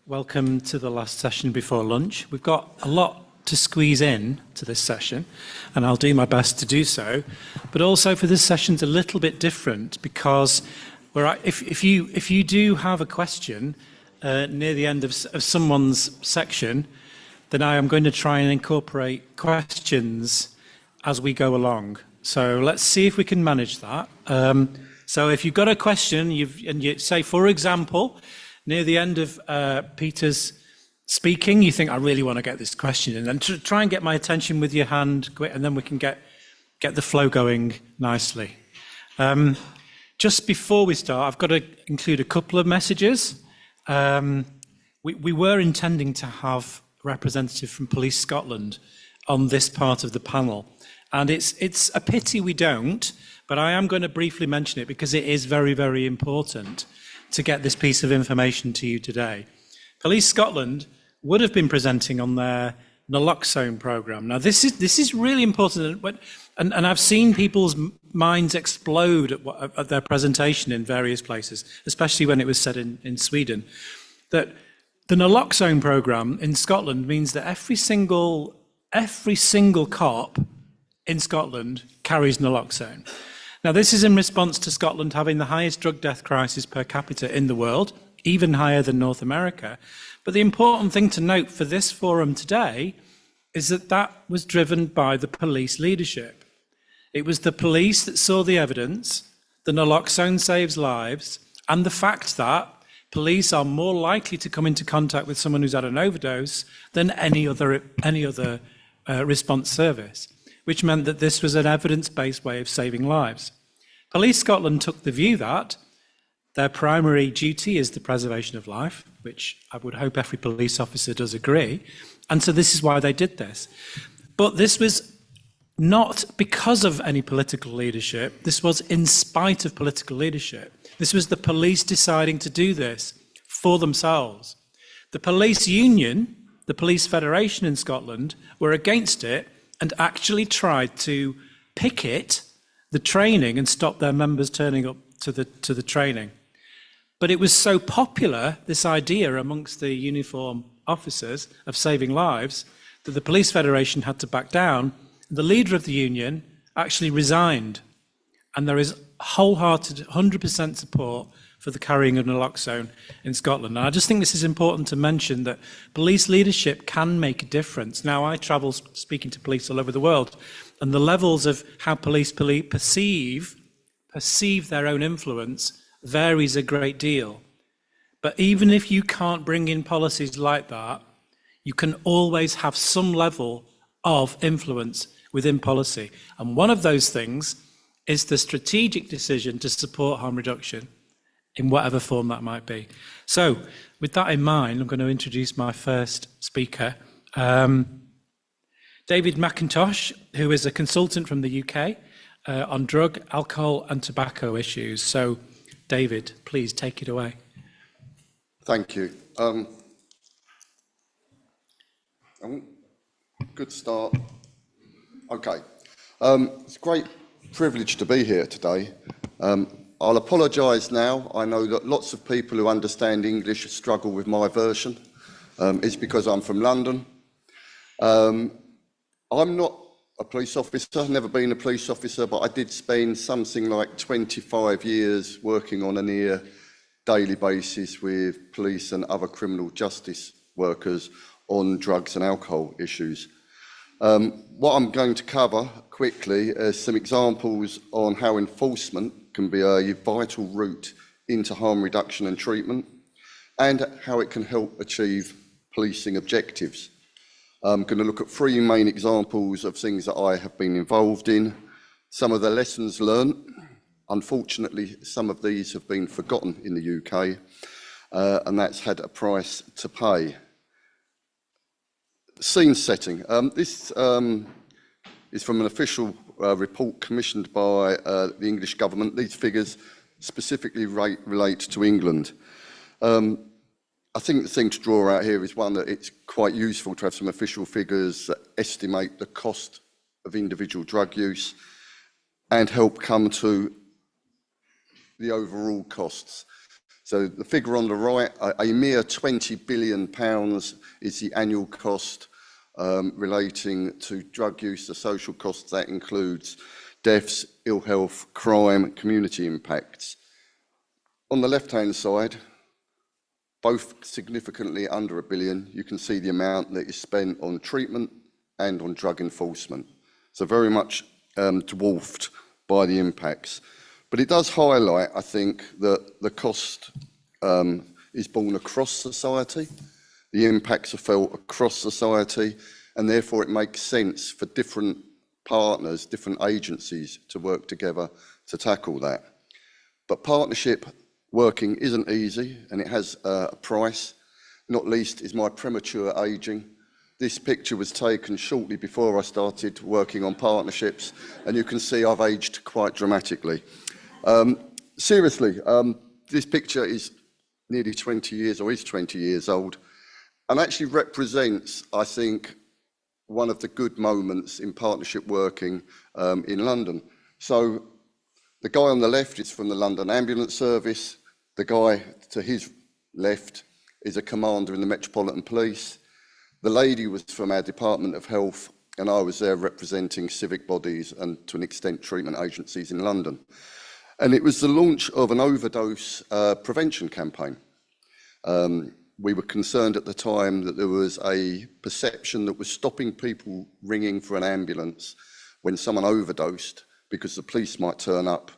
Welcome to the last session before lunch. We've got a lot to squeeze in to this session, and I'll do my best to do so. But also for this session's a little bit different because if you do have a question near the end of someone's section, then I am going to try and incorporate questions as we go along. So let's see if we can manage that. So if you've got a question, and you say, for example, near the end of Peter's speaking, you think, I really want to get this question in, and try and get my attention with your hand, and then we can get the flow going nicely. Just before we start, I've got to include a couple of messages. We were intending to have a representative from Police Scotland on this part of the panel, and it's a pity we don't, but I am going to briefly mention it because it is very, very important to get this piece of information to you today. Police Scotland would have been presenting on their naloxone programme. Now, this is really important, and I've seen people's minds explode at their presentation in various places, especially when it was said in Sweden, that the naloxone programme in Scotland means that every single cop in Scotland carries naloxone. Now, this is in response to Scotland having the highest drug death crisis per capita in the world, even higher than North America. But the important thing to note for this forum today is that that was driven by the police leadership. It was the police that saw the evidence, the naloxone saves lives, and the fact that police are more likely to come into contact with someone who's had an overdose than any other response service, which meant that this was an evidence-based way of saving lives. Police Scotland took the view that their primary duty is the preservation of life, which I would hope every police officer does agree, and so this is why they did this. But this was not because of any political leadership, this was in spite of political leadership. This was the police deciding to do this for themselves. The police union, the police federation in Scotland, were against it and actually tried to picket the training and stop their members turning up to the training. But it was so popular, this idea amongst the uniform officers of saving lives, that the police federation had to back down. The leader of the union actually resigned, and there is wholehearted 100% support for the carrying of naloxone in Scotland. And I just think this is important to mention, that police leadership can make a difference. Now, I travel speaking to police all over the world, and the levels of how police perceive their own influence varies a great deal. But even if you can't bring in policies like that, you can always have some level of influence within policy. And one of those things is the strategic decision to support harm reduction in whatever form that might be. So with that in mind, I'm going to introduce my first speaker, David MacKintosh, who is a consultant from the UK on drug, alcohol and tobacco issues. So David, please take it away. Thank you. Good start. Okay. It's a great privilege to be here today. I'll apologise now. I know that lots of people who understand English struggle with my version. It's because I'm from London. I'm not a police officer, never been a police officer, but I did spend something like 25 years working on a near daily basis with police and other criminal justice workers on drugs and alcohol issues. What I'm going to cover quickly is some examples on how enforcement can be a vital route into harm reduction and treatment, and how it can help achieve policing objectives. I'm going to look at three main examples of things that I have been involved in, some of the lessons learned. Unfortunately, some of these have been forgotten in the UK, and that's had a price to pay. Scene setting. This is from an official report commissioned by the English government. These figures specifically relate to England. I think the thing to draw out here is one, that it's quite useful to have some official figures that estimate the cost of individual drug use and help come to the overall costs. So the figure on the right, a mere £20 billion is the annual cost relating to drug use. The social costs, that includes deaths, ill health, crime, community impacts. On the left-hand side, both significantly under £1 billion, you can see the amount that is spent on treatment and on drug enforcement. So very much dwarfed by the impacts. But it does highlight, I think, that the cost is borne across society, the impacts are felt across society, and therefore it makes sense for different partners, different agencies to work together to tackle that. But partnership working isn't easy, and it has a price, not least is my premature ageing. This picture was taken shortly before I started working on partnerships, and you can see I've aged quite dramatically. Seriously, this picture is nearly 20 years, or is 20 years old, and actually represents, I think, one of the good moments in partnership working in London. So the guy on the left is from the London Ambulance Service. The guy to his left is a commander in the Metropolitan Police. The lady was from our Department of Health, and I was there representing civic bodies and, to an extent, treatment agencies in London. And it was the launch of an overdose prevention campaign. We were concerned at the time that there was a perception that was stopping people ringing for an ambulance when someone overdosed, because the police might turn up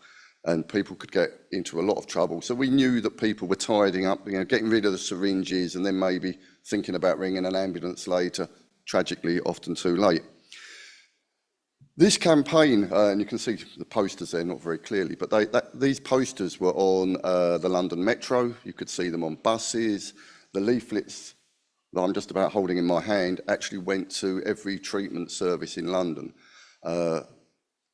and people could get into a lot of trouble. So we knew that people were tidying up, getting rid of the syringes, and then maybe thinking about ringing an ambulance later, tragically often too late. This campaign, and you can see the posters there, not very clearly, but these posters were on the London Metro. You could see them on buses. The leaflets that I'm just about holding in my hand actually went to every treatment service in London.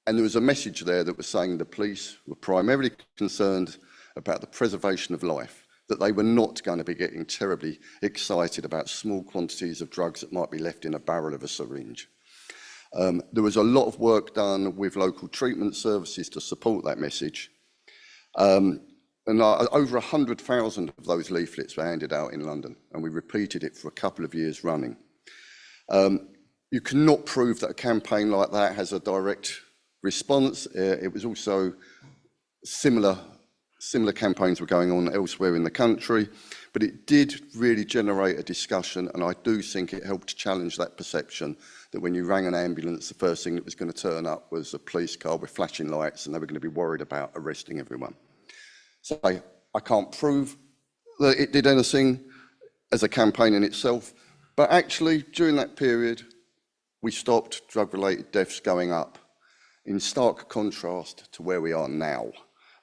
And there was a message there that was saying the police were primarily concerned about the preservation of life, that they were not going to be getting terribly excited about small quantities of drugs that might be left in a barrel of a syringe. There was a lot of work done with local treatment services to support that message. And over 100,000 of those leaflets were handed out in London, and we repeated it for a couple of years running. You cannot prove that a campaign like that has a direct response. It was also similar campaigns were going on elsewhere in the country, but it did really generate a discussion, and I do think it helped challenge that perception that when you rang an ambulance, the first thing that was going to turn up was a police car with flashing lights, and they were going to be worried about arresting everyone. So I can't prove that it did anything as a campaign in itself, but actually during that period, we stopped drug-related deaths going up, in stark contrast to where we are now.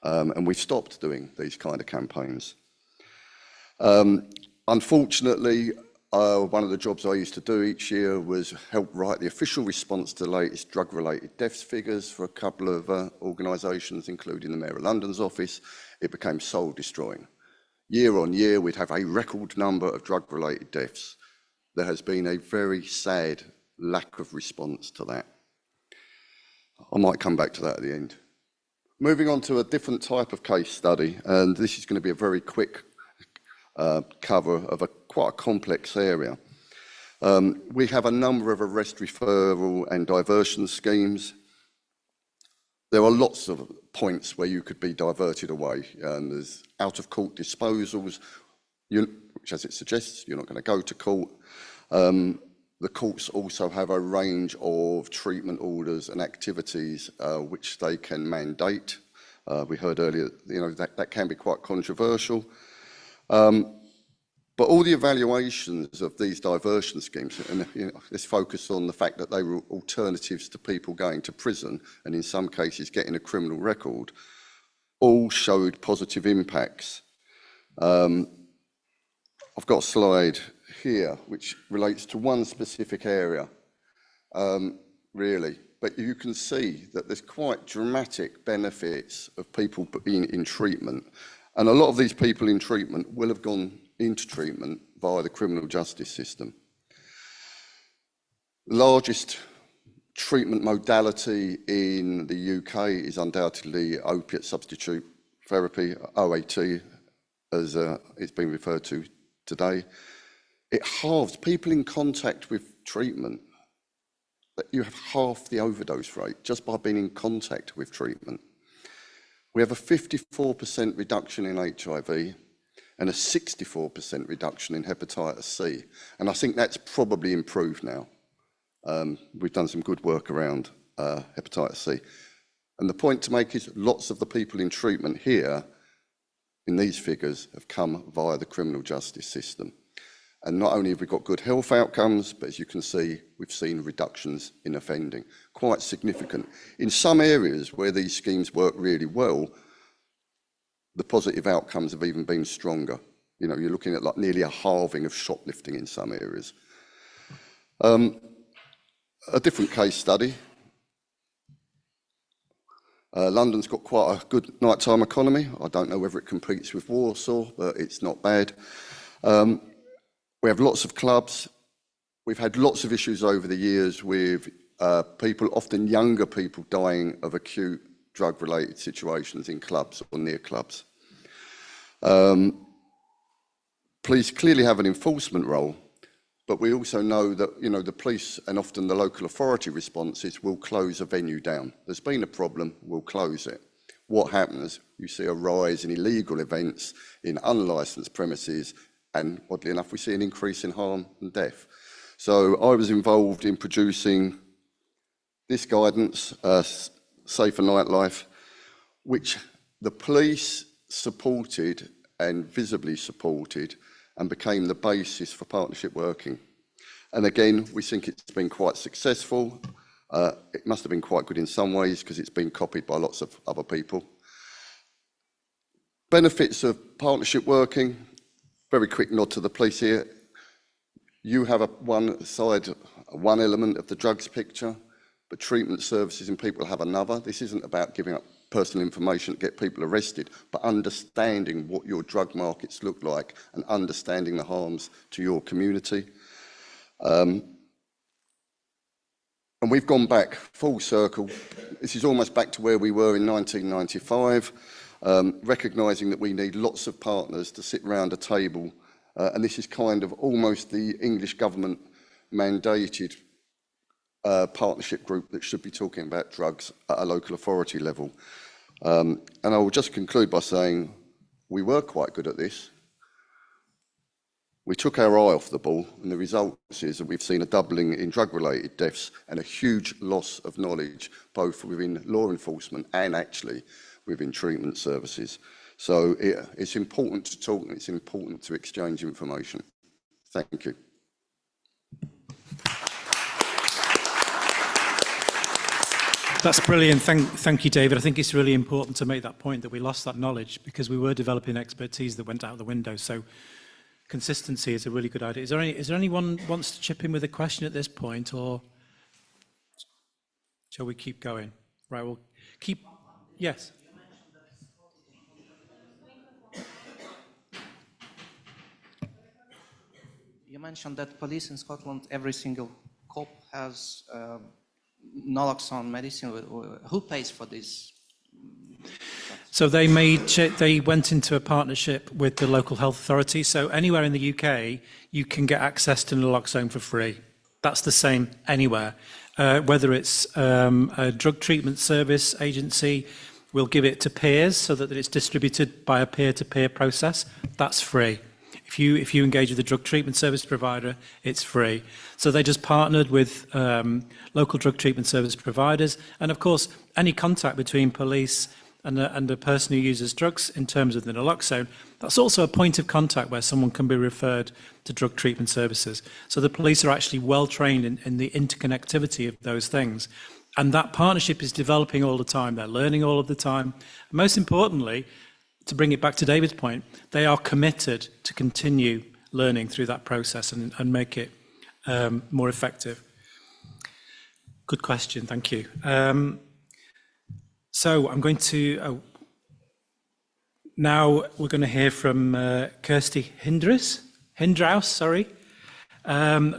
And we've stopped doing these kind of campaigns. Unfortunately, one of the jobs I used to do each year was help write the official response to the latest drug-related deaths figures for a couple of organisations, including the Mayor of London's office. It became soul-destroying. Year on year, we'd have a record number of drug-related deaths. There has been a very sad lack of response to that. I might come back to that at the end. Moving on to a different type of case study, and this is going to be a very quick cover of quite a complex area. We have a number of arrest referral and diversion schemes. There are lots of points where you could be diverted away. There's out-of-court disposals, which, as it suggests, you're not going to go to court. The courts also have a range of treatment orders and activities which they can mandate. We heard earlier, that can be quite controversial. But all the evaluations of these diversion schemes, and let's focus on the fact that they were alternatives to people going to prison, and in some cases getting a criminal record, all showed positive impacts. I've got a slide here which relates to one specific area, really, but you can see that there's quite dramatic benefits of people being in treatment, and a lot of these people in treatment will have gone into treatment via the criminal justice system. The largest treatment modality in the UK is undoubtedly opiate substitute therapy, OAT, as it's been referred to today. It halves people in contact with treatment. That you have half the overdose rate just by being in contact with treatment. We have a 54% reduction in HIV and a 64% reduction in hepatitis C. And I think that's probably improved now. We've done some good work around hepatitis C. And the point to make is lots of the people in treatment here, in these figures, have come via the criminal justice system. And not only have we got good health outcomes, but as you can see, we've seen reductions in offending, quite significant. In some areas where these schemes work really well, the positive outcomes have even been stronger. You know, you're looking at like nearly a halving of shoplifting in some areas. A different case study. London's got quite a good nighttime economy. I don't know whether it competes with Warsaw, but it's not bad. We have lots of clubs. We've had lots of issues over the years with people, often younger people, dying of acute drug-related situations in clubs or near clubs. Police clearly have an enforcement role, but we also know that, you know, the police and often the local authority responses will close a venue down. There's been a problem, we'll close it. What happens? You see a rise in illegal events in unlicensed premises, and oddly enough, we see an increase in harm and death. So I was involved in producing this guidance, Safer Nightlife, which the police supported and visibly supported and became the basis for partnership working. And again, we think it's been quite successful. It must have been quite good in some ways because it's been copied by lots of other people. Benefits of partnership working. Very quick nod to the police here. You have one element of the drugs picture, but treatment services and people have another. This isn't about giving up personal information to get people arrested, but understanding what your drug markets look like and understanding the harms to your community. And we've gone back full circle. This is almost back to where we were in 1995. Recognising that we need lots of partners to sit around a table, and this is kind of almost the English government mandated partnership group that should be talking about drugs at a local authority level. And I will just conclude by saying we were quite good at this. We took our eye off the ball, and the result is that we've seen a doubling in drug-related deaths and a huge loss of knowledge, both within law enforcement and actually within treatment services. So it's important to talk and it's important to exchange information. Thank you. That's brilliant. Thank you, David. I think it's really important to make that point that we lost that knowledge because we were developing expertise that went out the window. So consistency is a really good idea. Is there anyone who wants to chip in with a question at this point, or shall we keep going? Right, we'll keep. Yes. You mentioned that police in Scotland, every single cop has naloxone medicine. Who pays for this? So they went into a partnership with the local health authority. So anywhere in the UK, you can get access to naloxone for free. That's the same anywhere. Whether it's a drug treatment service agency, we'll give it to peers so that it's distributed by a peer-to-peer process. That's free. If you engage with a drug treatment service provider, it's free. So they just partnered with local drug treatment service providers. And of course, any contact between police and the person who uses drugs in terms of the naloxone, that's also a point of contact where someone can be referred to drug treatment services. So the police are actually well trained in the interconnectivity of those things. And that partnership is developing all the time. They're learning all of the time. And most importantly, to bring it back to David's point, they are committed to continue learning through that process and make it more effective. Good question, thank you. So I'm going to, now we're going to hear from Kirsti Hindreus,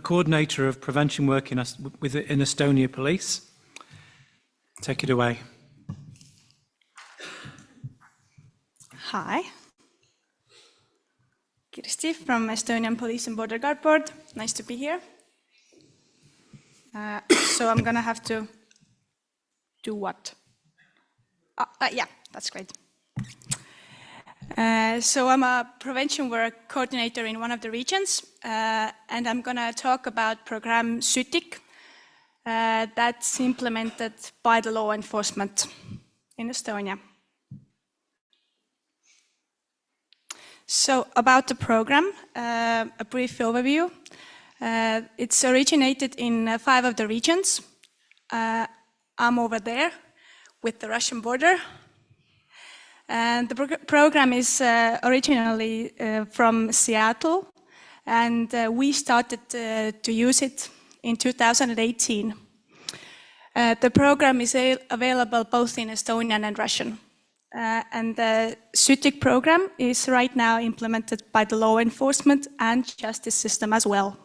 coordinator of prevention work in Estonia Police. Take it away. Hi. Kirsti from Estonian Police and Border Guard Board. Nice to be here. So I'm going to have to do what? Yeah, that's great. So I'm a prevention work coordinator in one of the regions, and I'm going to talk about program CEECA that's implemented by the law enforcement in Estonia. So about the program, a brief overview. It's originated in 5 of the regions. I'm over there with the Russian border. And the program is originally from Seattle, and we started to use it in 2018. The program is available both in Estonian and Russian. And the CEECA program is right now implemented by the law enforcement and justice system as well.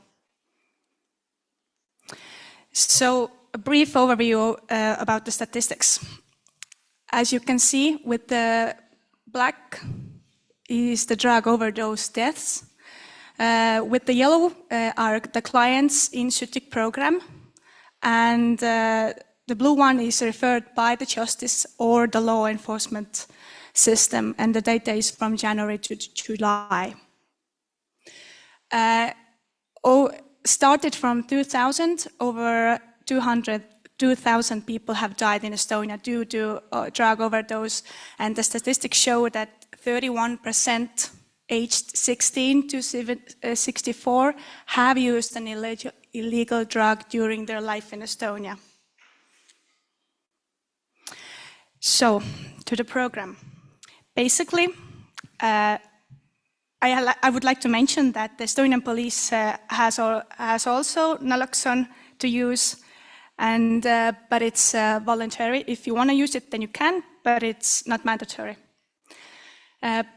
So a brief overview about the statistics. As you can see, with the black is the drug overdose deaths. With the yellow are the clients in CEECA program, and the blue one is referred by the justice or the law enforcement system, and the data is from January to July. Started from 2000, over 2,000 people have died in Estonia due to drug overdose, and the statistics show that 31% aged 16 to 64 have used an illegal drug during their life in Estonia. So, to the program. Basically, I would like to mention that the Estonian police has also naloxone to use, and but it's voluntary. If you want to use it, then you can, but it's not mandatory.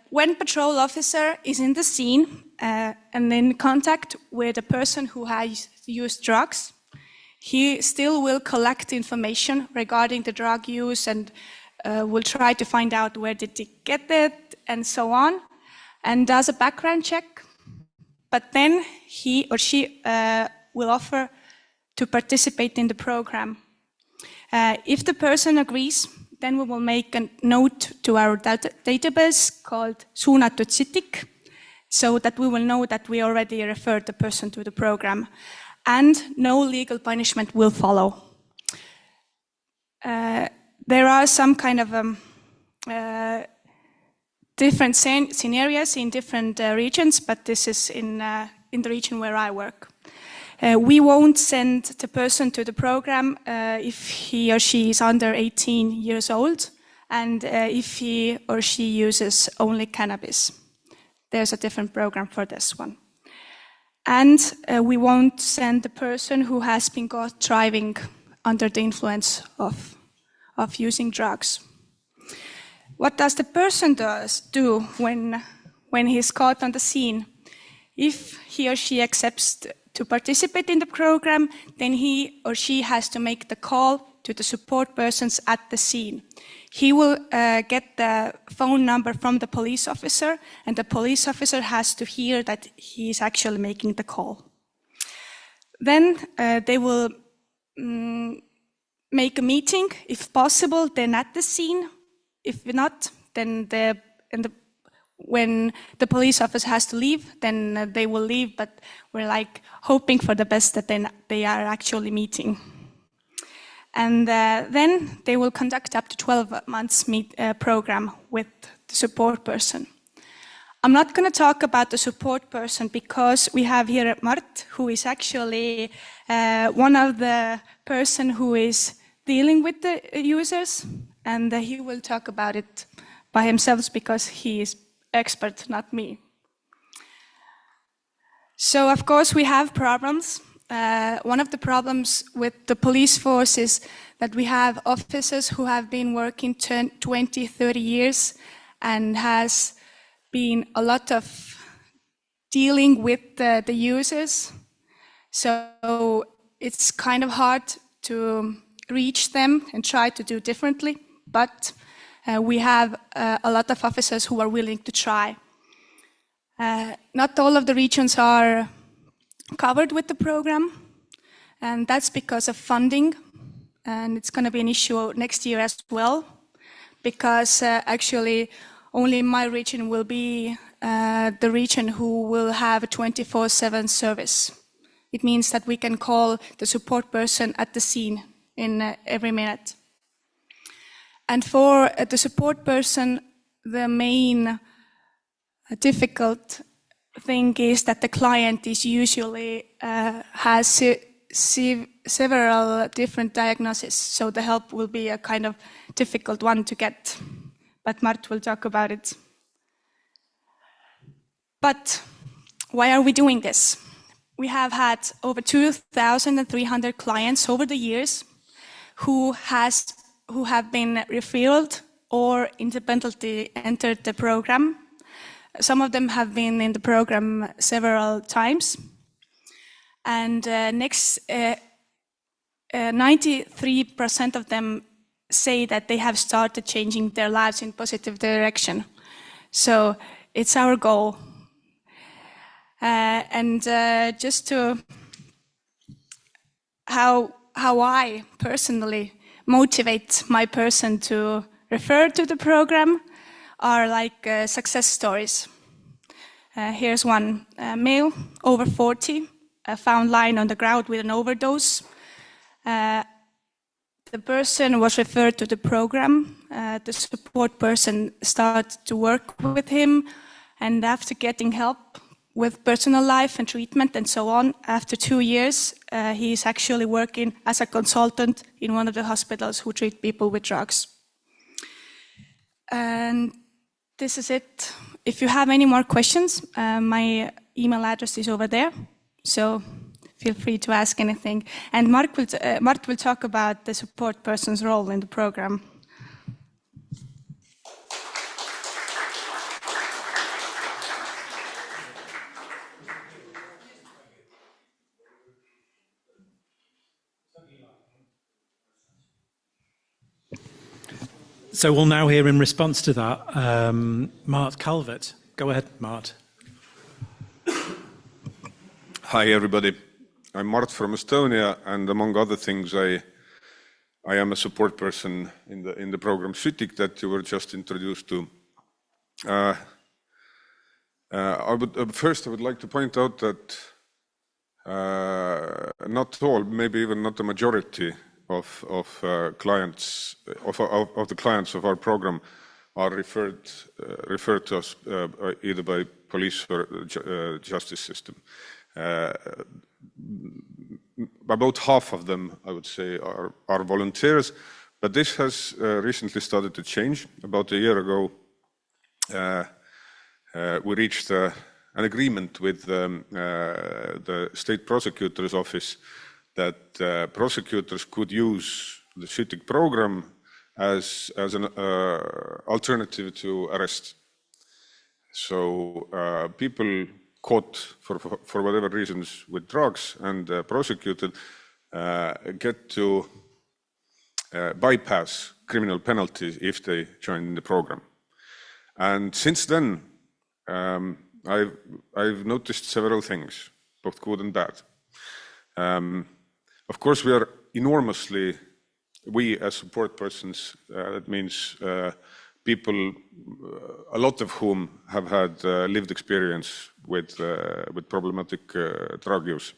When patrol officer is in the scene and in contact with a person who has used drugs, he still will collect information regarding the drug use and will try to find out where did he get it and so on, and does a background check. But then he or she will offer to participate in the program. If the person agrees, then we will make a note to our database called Suunatud CEECA, so that we will know that we already referred the person to the program, and no legal punishment will follow. There are some kind of different scenarios in different regions, but this is in the region where I work. We won't send the person to the program if he or she is under 18 years old, and if he or she uses only cannabis. There's a different program for this one. And we won't send the person who has been caught driving under the influence of using drugs. What does the person do when he's caught on the scene? If he or she accepts to participate in the program, then he or she has to make the call to the support persons at the scene. He will get the phone number from the police officer, and the police officer has to hear that he is actually making the call. Then they will make a meeting, if possible, then at the scene. If not, then when the police officer has to leave, then they will leave, but we're like hoping for the best that then they are actually meeting. And then they will conduct up to 12 months program with the support person. I'm not going to talk about the support person because we have here Mart, who is actually one of the person who is dealing with the users, and he will talk about it by himself because he is expert, not me. So of course we have problems. One of the problems with the police force is that we have officers who have been working 20, 30 years and has been a lot of dealing with the users. So it's kind of hard to reach them and try to do differently, but we have a lot of officers who are willing to try. Not all of the regions are covered with the program, and that's because of funding. And it's going to be an issue next year as well, because actually only my region will be the region who will have a 24/7 service. It means that we can call the support person at the scene in every minute. And for the support person, the main difficult thing is that the client is usually has several different diagnoses, so the help will be a kind of difficult one to get. But Mart will talk about it. But why are we doing this? We have had over 2,300 clients over the years who have been referred or independently entered the program. Some of them have been in the program several times. And 93% of them say that they have started changing their lives in positive direction. So it's our goal. Just to how I personally motivate my person to refer to the program are like success stories. Here's one. A male over 40 found lying on the ground with an overdose. The person was referred to the program. The support person started to work with him, and after getting help with personal life and treatment and so on, after 2 years, he is actually working as a consultant in one of the hospitals who treat people with drugs. And this is it. If you have any more questions, my email address is over there, so feel free to ask anything. And Mart will talk about the support person's role in the program. So we'll now hear in response to that, Mart Kalvet. Go ahead, Mart. Hi, everybody. I'm Mart from Estonia, and among other things, I am a support person in the program CEECA that you were just introduced to. First, I would like to point out that not all, maybe even not the majority of clients of the clients of our program are referred to us either by police or justice system. About half of them, I would say, are volunteers, but this has recently started to change. About a year ago, we reached an agreement with the state prosecutor's office that prosecutors could use the CEECA program as an alternative to arrest. So people caught for whatever reasons with drugs and prosecuted get to bypass criminal penalties if they join the program. And since then, I've noticed several things, both good and bad. Of course, we are enormously, we as support persons, that means people, a lot of whom have had lived experience with problematic drug use,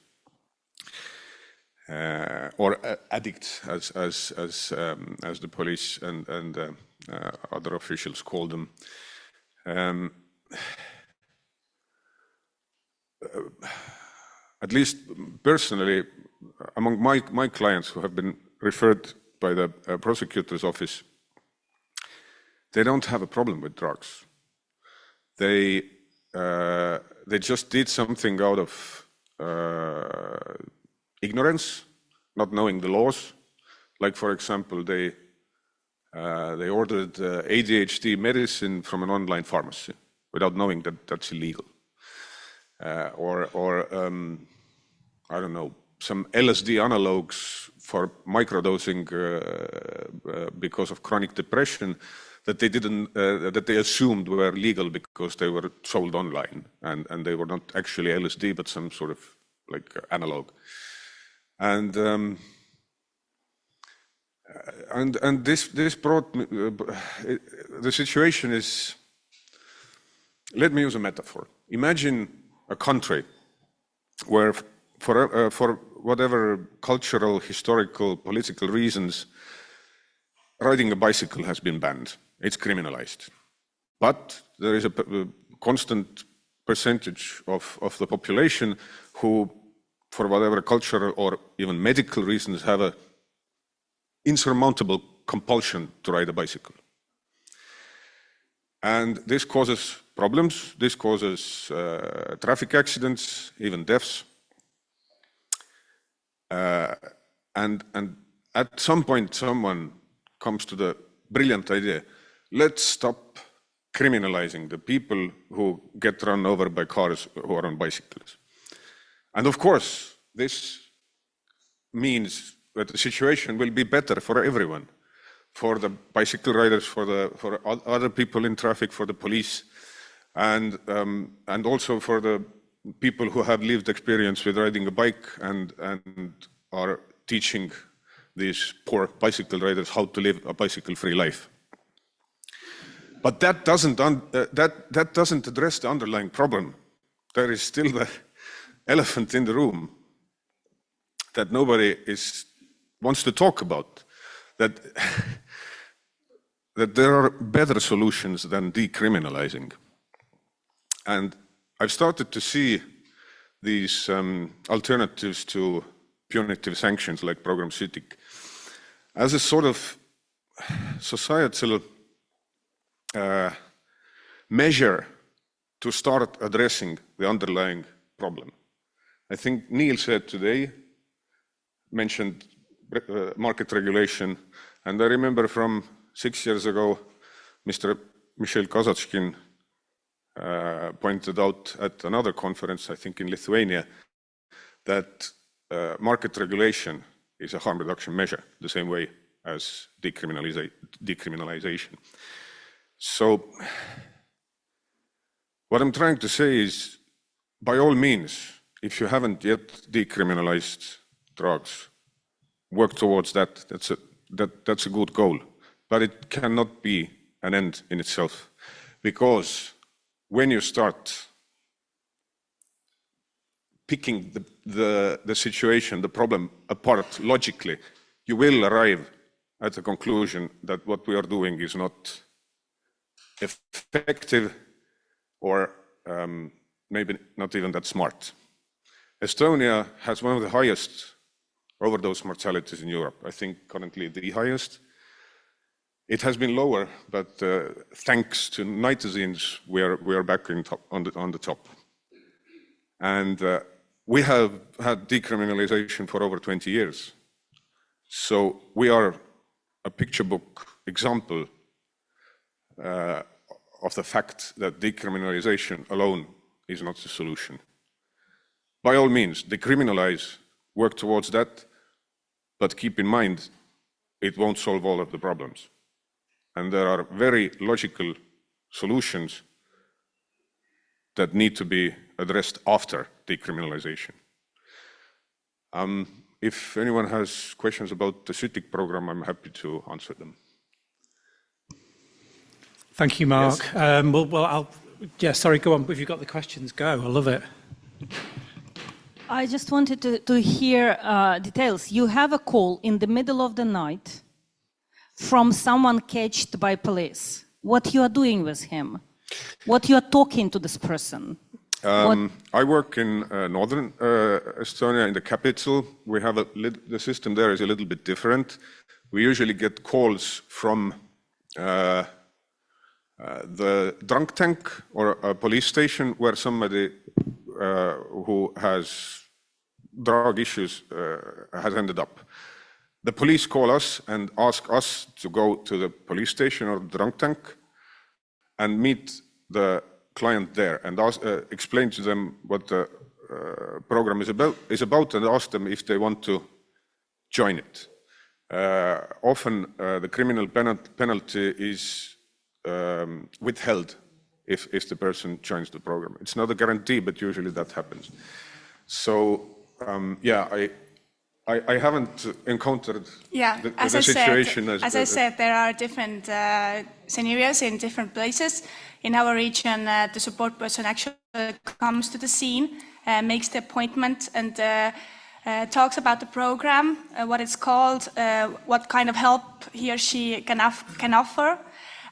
or addicts, as the police and other officials call them. At least personally, among my clients who have been referred by the prosecutor's office, they don't have a problem with drugs. They just did something out of ignorance, not knowing the laws. Like, for example, they ordered ADHD medicine from an online pharmacy without knowing that that's illegal. Or I don't know, some LSD analogues for microdosing because of chronic depression. that they didn't, that they assumed were legal because they were sold online, and they were not actually LSD, but some sort of like analog. And this brought me, the situation is, let me use a metaphor. Imagine a country where for whatever cultural, historical, political reasons, riding a bicycle has been banned. It's criminalized. But there is a constant percentage of the population who, for whatever cultural or even medical reasons, have an insurmountable compulsion to ride a bicycle. And this causes problems, this causes traffic accidents, even deaths. And at some point, someone comes to the brilliant idea, let's stop criminalizing the people who get run over by cars who are on bicycles. And of course, this means that the situation will be better for everyone, for the bicycle riders, for other people in traffic, for the police, and also for the people who have lived experience with riding a bike and are teaching these poor bicycle riders how to live a bicycle-free life. But that doesn't address the underlying problem. There is still the elephant in the room that nobody wants to talk about, that there are better solutions than decriminalizing. And I've started to see these alternatives to punitive sanctions like Program CEECA as a sort of societal measure to start addressing the underlying problem. I think Neil said today, mentioned market regulation, and I remember from 6 years ago, Mr. Michel Kazatškin pointed out at another conference, I think in Lithuania, that market regulation is a harm reduction measure, the same way as decriminalization. So what I'm trying to say is, by all means, if you haven't yet decriminalized drugs, work towards that. That's a good goal. But it cannot be an end in itself, because when you start picking the situation, the problem apart logically, you will arrive at the conclusion that what we are doing is not effective, or maybe not even that smart. Estonia has one of the highest overdose mortalities in Europe. I think currently the highest. It has been lower, but thanks to nitazines, we are back on the top. And we have had decriminalization for over 20 years. So we are a picture book example of the fact that decriminalization alone is not the solution. By all means, decriminalize, work towards that, but keep in mind, it won't solve all of the problems. And there are very logical solutions that need to be addressed after decriminalization. If anyone has questions about the CEECA program, I'm happy to answer them. Thank you, Mark. Yes? Sorry, go on. If you've got the questions, go. I love it. I just wanted to hear details. You have a call in the middle of the night from someone catched by police. What you are doing with him? What you are talking to this person? I work in northern Estonia, in the capital. We have the system there is a little bit different. We usually get calls from the drunk tank or a police station where somebody who has drug issues has ended up. The police call us and ask us to go to the police station or the drunk tank and meet the client there and explain to them what the program is about and ask them if they want to join it. Often the criminal penalty is withheld if the person joins the program. It's not a guarantee, but usually that happens. So yeah, I haven't encountered the situation. As I said, there are different scenarios in different places. In our region, the support person actually comes to the scene, makes the appointment, and talks about the program, what it's called, what kind of help he or she can offer,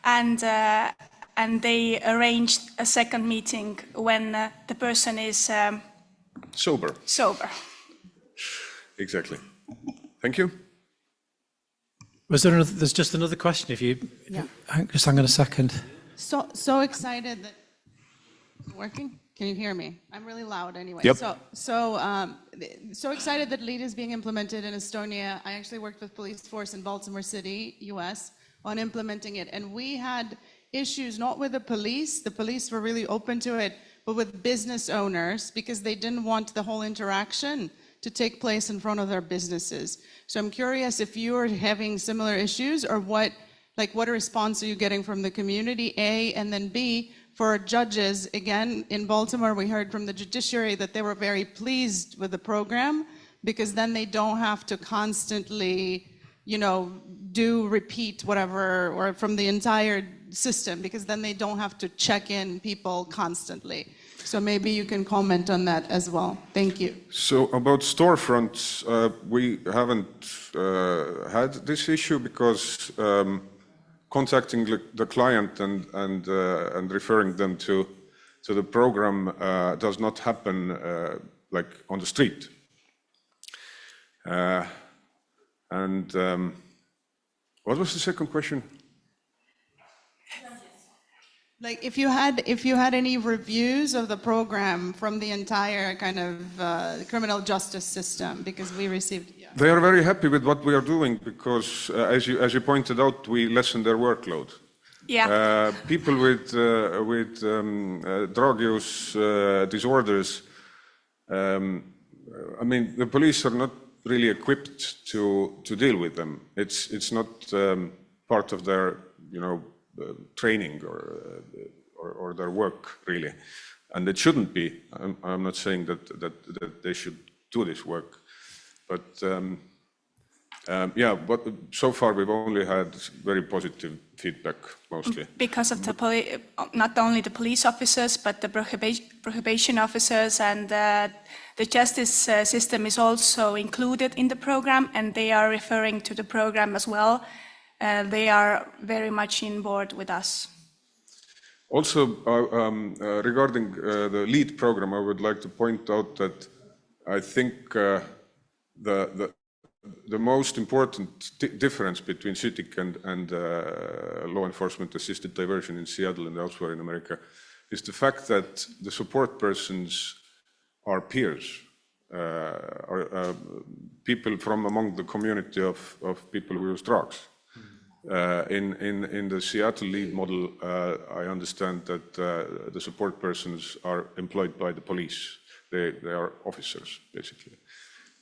and they arrange a second meeting when the person is sober. Exactly. Thank you. Was there another, there's just another question if you, just hang on a second. So excited that, working? Can you hear me? I'm really loud anyway. Yep. So excited that LEAD is being implemented in Estonia. I actually worked with police force in Baltimore City, US, on implementing it. And we had issues not with the police were really open to it, but with business owners because they didn't want the whole interaction to take place in front of their businesses. So I'm curious if you are having similar issues or what response are you getting from the community, A, and then B, for judges, again, in Baltimore, we heard from the judiciary that they were very pleased with the program because then they don't have to constantly, repeat whatever, or from the entire system, because then they don't have to check in people constantly. So maybe you can comment on that as well. Thank you. So about storefronts, we haven't had this issue because contacting the client and referring them to the program does not happen like on the street. What was the second question? Like if you had any reviews of the program from the entire kind of criminal justice system, because we received. Yeah. They are very happy with what we are doing because, as you pointed out, we lessen their workload. Yeah. People with drug use disorders. I mean, the police are not really equipped to deal with them. It's not part of their training or their work really, and it shouldn't be. I'm not saying that they should do this work, but yeah. But so far we've only had very positive feedback mostly. Because of the not only the police officers, but the prohibition officers and the justice system is also included in the program, and they are referring to the program as well. They are very much in board with us. Also, regarding the LEAD program, I would like to point out that I think the most important difference between CEECA and law enforcement assisted diversion in Seattle and elsewhere in America is the fact that the support persons are peers, are people from among the community of people who use drugs. In the Seattle LEAD model, I understand that the support persons are employed by the police. They are officers, basically.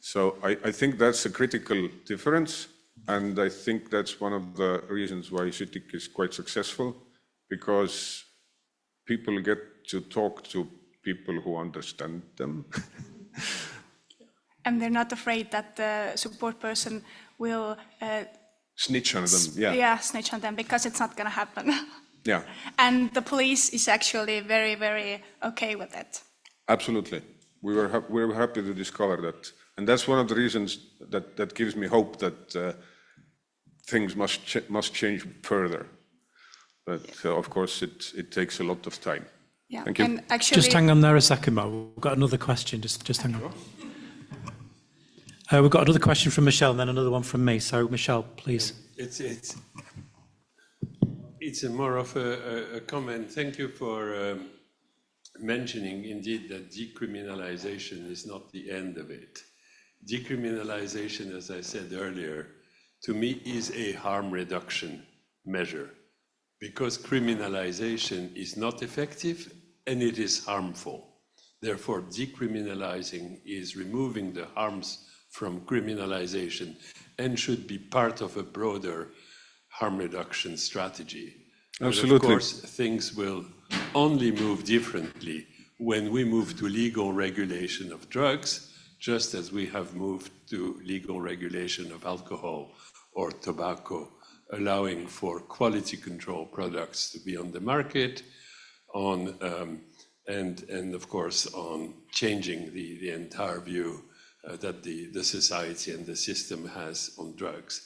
So I think that's a critical difference, and I think that's one of the reasons why CEECA is quite successful, because people get to talk to people who understand them. And they're not afraid that the support person will snitch on them, yeah. Yeah, snitch on them, because it's not going to happen. Yeah. And the police is actually very, very okay with it. Absolutely. We were happy to discover that. And that's one of the reasons that gives me hope that things must change further. But of course, it takes a lot of time. Yeah. Thank you. And actually, Just hang on there a second, Mo. We've got another question. Just hang on. We've got another question from Michelle and then another one from me. So, Michelle, please. It's a more of a comment. Thank you for mentioning, indeed, that decriminalization is not the end of it. Decriminalization, as I said earlier, to me is a harm reduction measure, because criminalization is not effective and it is harmful. Therefore, decriminalizing is removing the harms from criminalization and should be part of a broader harm reduction strategy. Absolutely. But of course, things will only move differently when we move to legal regulation of drugs, just as we have moved to legal regulation of alcohol or tobacco, allowing for quality control products to be on the market, and of course on changing the entire view that the society and the system has on drugs.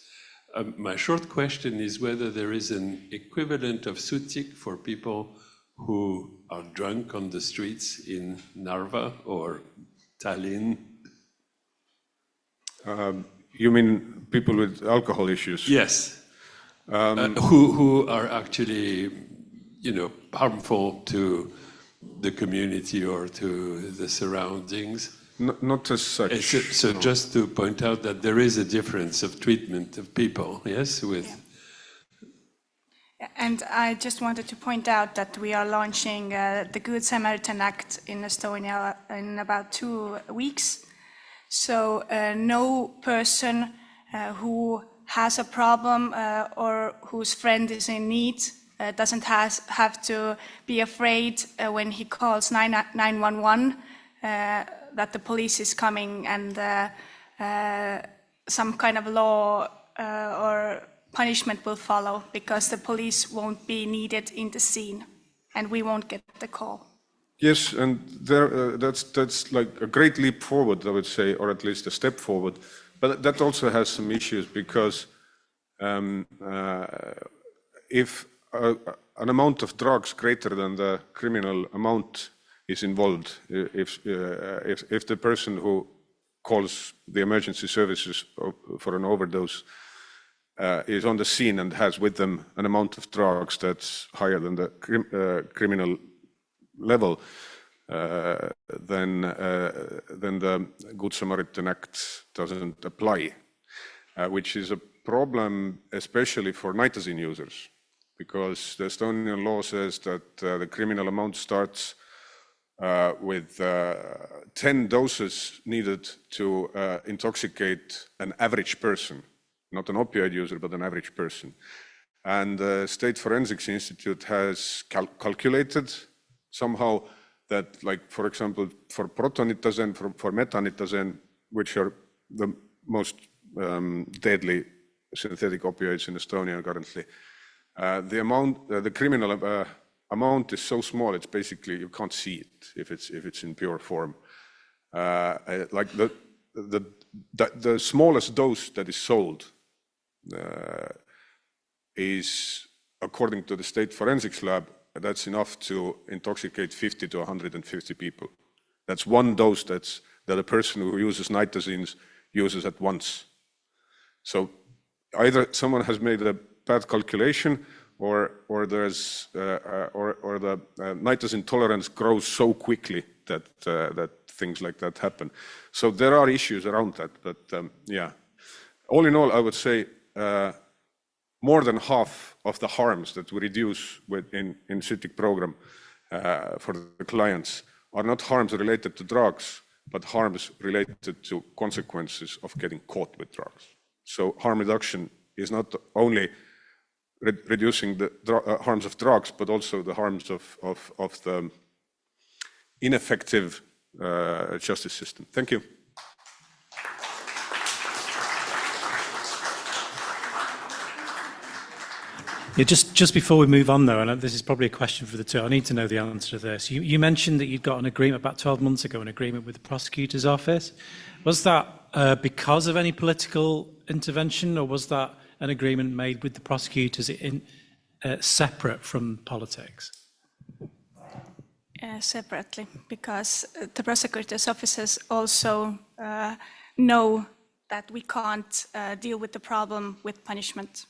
My short question is whether there is an equivalent of Sutik for people who are drunk on the streets in Narva or Tallinn. You mean people with alcohol issues? Yes. Who are actually, harmful to the community or to the surroundings. Not as such. So just to point out that there is a difference of treatment of people, yes, with. Yeah. And I just wanted to point out that we are launching the Good Samaritan Act in Estonia in about 2 weeks. So no person who has a problem or whose friend is in need doesn't have to be afraid when he calls 911 that the police is coming and some kind of law or punishment will follow, because the police won't be needed in the scene and we won't get the call. Yes, and that's like a great leap forward, I would say, or at least a step forward. But that also has some issues, because if an amount of drugs greater than the criminal amount is involved, if the person who calls the emergency services for an overdose is on the scene and has with them an amount of drugs that's higher than the criminal level, then the Good Samaritan Act doesn't apply, which is a problem especially for nitazene users, because the Estonian law says that the criminal amount starts with 10 doses needed to intoxicate an average person, not an opioid user, but an average person. And the State Forensics Institute has calculated somehow that, like, for example, for protonitazene, for metanitazene, which are the most deadly synthetic opioids in Estonia currently, the criminal amount is so small, it's basically, you can't see it if it's in pure form. Like the smallest dose that is sold is, according to the State Forensics Lab, that's enough to intoxicate 50 to 150 people. That's one dose that a person who uses nitazenes uses at once. So either someone has made a bad calculation, or the nitazene tolerance grows so quickly that things like that happen. So there are issues around that, but yeah. All in all, I would say more than half of the harms that we reduce in CEECA program for the clients are not harms related to drugs, but harms related to consequences of getting caught with drugs. So harm reduction is not only reducing the harms of drugs, but also the harms of the ineffective justice system. Thank you. Yeah, just before we move on, though, and this is probably a question for the two, I need to know the answer to this. You mentioned that you'd got an agreement about 12 months ago, an agreement with the prosecutor's office. Was that because of any political intervention, or was that an agreement made with the prosecutors separate from politics? Separately, because the prosecutor's offices also know that we can't deal with the problem with punishment.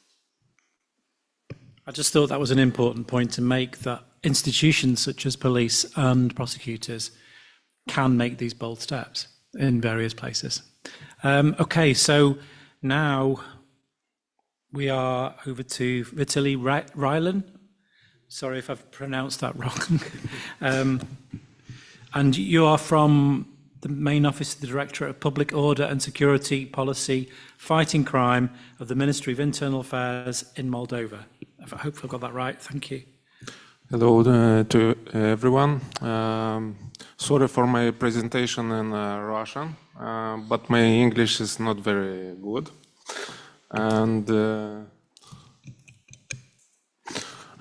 I just thought that was an important point to make, that institutions such as police and prosecutors can make these bold steps in various places. Okay, so now we are over to Vitalie Railean. Sorry if I've pronounced that wrong. And you are from the main office of the Directorate of Public Order and Security Policy, Fighting Crime of the Ministry of Internal Affairs in Moldova. I hope I've got that right. Thank you. Hello to everyone. Sorry for my presentation in Russian, but my English is not very good. And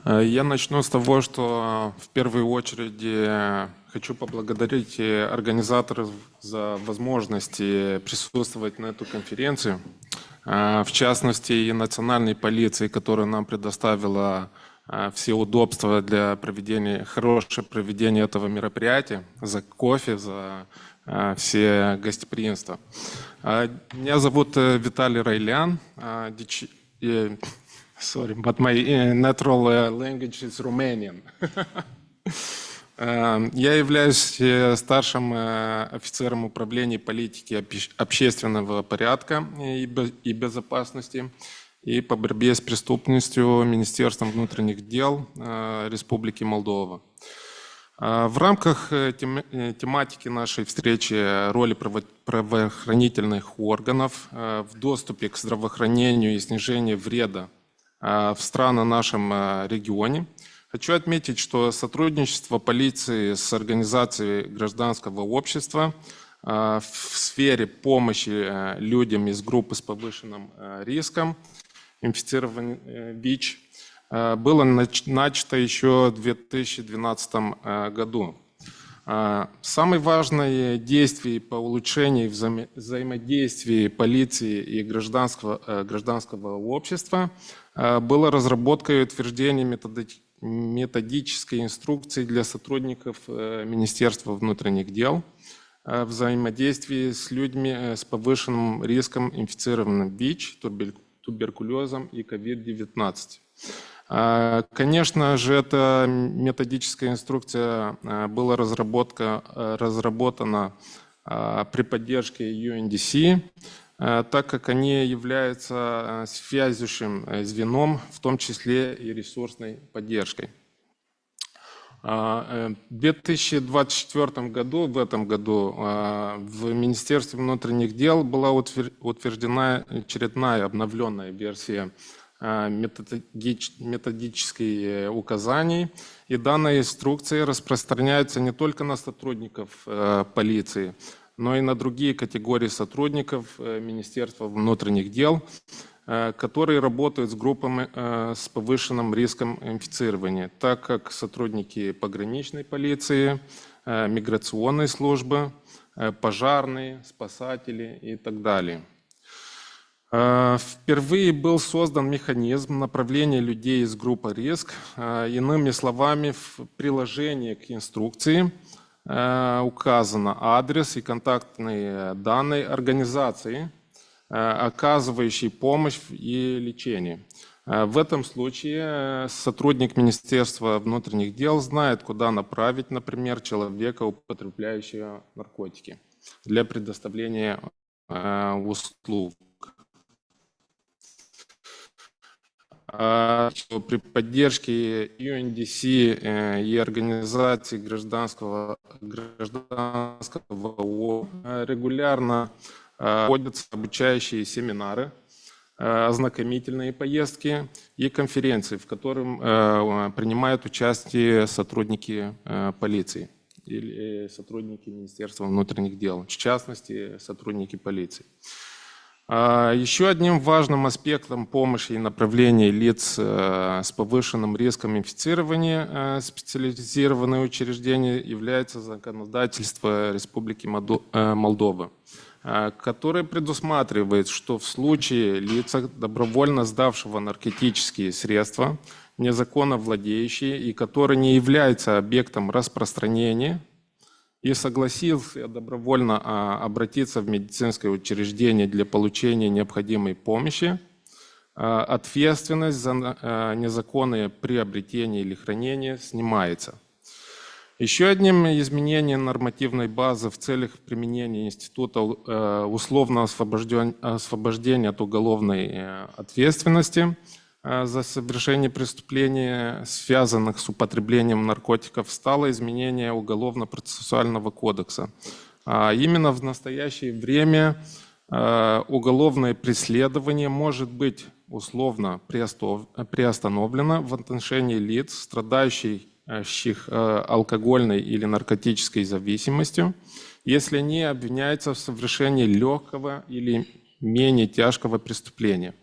я начну с того, что в первую очередь хочу поблагодарить организаторов за возможность присутствовать на эту конференцию. В частности, и национальной полиции, которая нам предоставила все удобства для хорошего проведения этого мероприятия, за кофе, за все гостеприимства. Меня зовут Vitalie Railean. Sorry, but my natural language is Romanian. Я являюсь старшим офицером управления политики общественного порядка и безопасности и по борьбе с преступностью Министерством внутренних дел Республики Молдова. В рамках тематики нашей встречи роли правоохранительных органов в доступе к здравоохранению и снижению вреда в страны нашем регионе, хочу отметить, что сотрудничество полиции с организацией гражданского общества в сфере помощи людям из группы с повышенным риском инфицирования ВИЧ было начато еще в 2012 году. Самое важное действие по улучшению взаимодействия полиции и гражданского общества была разработка и утверждение методической инструкции для сотрудников Министерства внутренних дел в взаимодействии с людьми с повышенным риском инфицированным ВИЧ, туберкулезом и COVID-19. Конечно же, эта методическая инструкция была разработана при поддержке UNDC, так как они являются связующим звеном, в том числе и ресурсной поддержкой. В 2024 году, в этом году, в Министерстве внутренних дел была утверждена очередная обновленная версия методических указаний, и данная инструкция распространяется не только на сотрудников полиции, но и на другие категории сотрудников Министерства внутренних дел, которые работают с группами с повышенным риском инфицирования, так как сотрудники пограничной полиции, миграционной службы, пожарные, спасатели и так далее. Впервые был создан механизм направления людей из группы риск. Иными словами, в приложении к инструкции указано адрес и контактные данные организации, оказывающей помощь и лечение. В этом случае сотрудник Министерства внутренних дел знает, куда направить, например, человека, употребляющего наркотики, для предоставления услуг. При поддержке UNDC и организации гражданского регулярно проводятся обучающие семинары, ознакомительные поездки и конференции, в которых принимают участие сотрудники полиции или сотрудники Министерства внутренних дел, в частности, сотрудники полиции. Еще одним важным аспектом помощи и направления лиц с повышенным риском инфицирования специализированные учреждения является законодательство Республики Молдова, которое предусматривает, что в случае лица, добровольно сдавшего наркотические средства, незаконно владеющие и которые не являются объектом распространения, и согласился добровольно обратиться в медицинское учреждение для получения необходимой помощи, ответственность за незаконное приобретение или хранение снимается. Еще одним изменением нормативной базы в целях применения института условного освобождения от уголовной ответственности за совершение преступлений, связанных с употреблением наркотиков, стало изменение Уголовно-процессуального кодекса. Именно в настоящее время уголовное преследование может быть условно приостановлена в отношении лиц, страдающих алкогольной или наркотической зависимостью, если они обвиняются в совершении легкого или менее тяжкого преступления,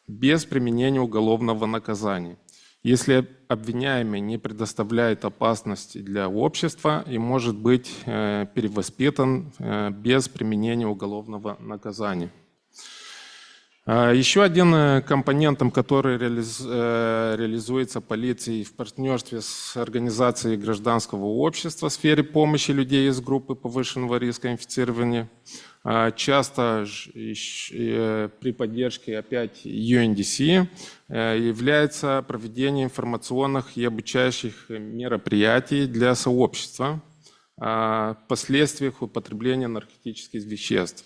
без применения уголовного наказания. Если обвиняемый не предоставляет опасности для общества и может быть перевоспитан без применения уголовного наказания. Еще один компонентом, который реализуется полицией в партнерстве с организацией гражданского общества в сфере помощи людей из группы повышенного риска инфицирования, часто при поддержке опять UNDC, является проведение информационных и обучающих мероприятий для сообщества о последствиях употребления наркотических веществ.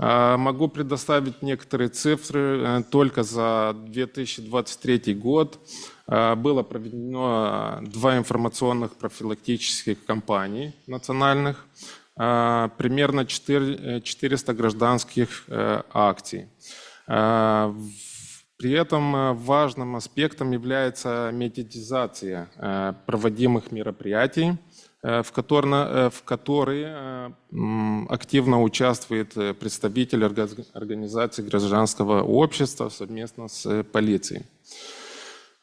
Могу предоставить некоторые цифры. Только за 2023 год было проведено 2 информационных профилактических кампаний национальных, примерно 400 гражданских акций. При этом важным аспектом является методизация проводимых мероприятий, в которой активно участвует представитель организации гражданского общества совместно с полицией.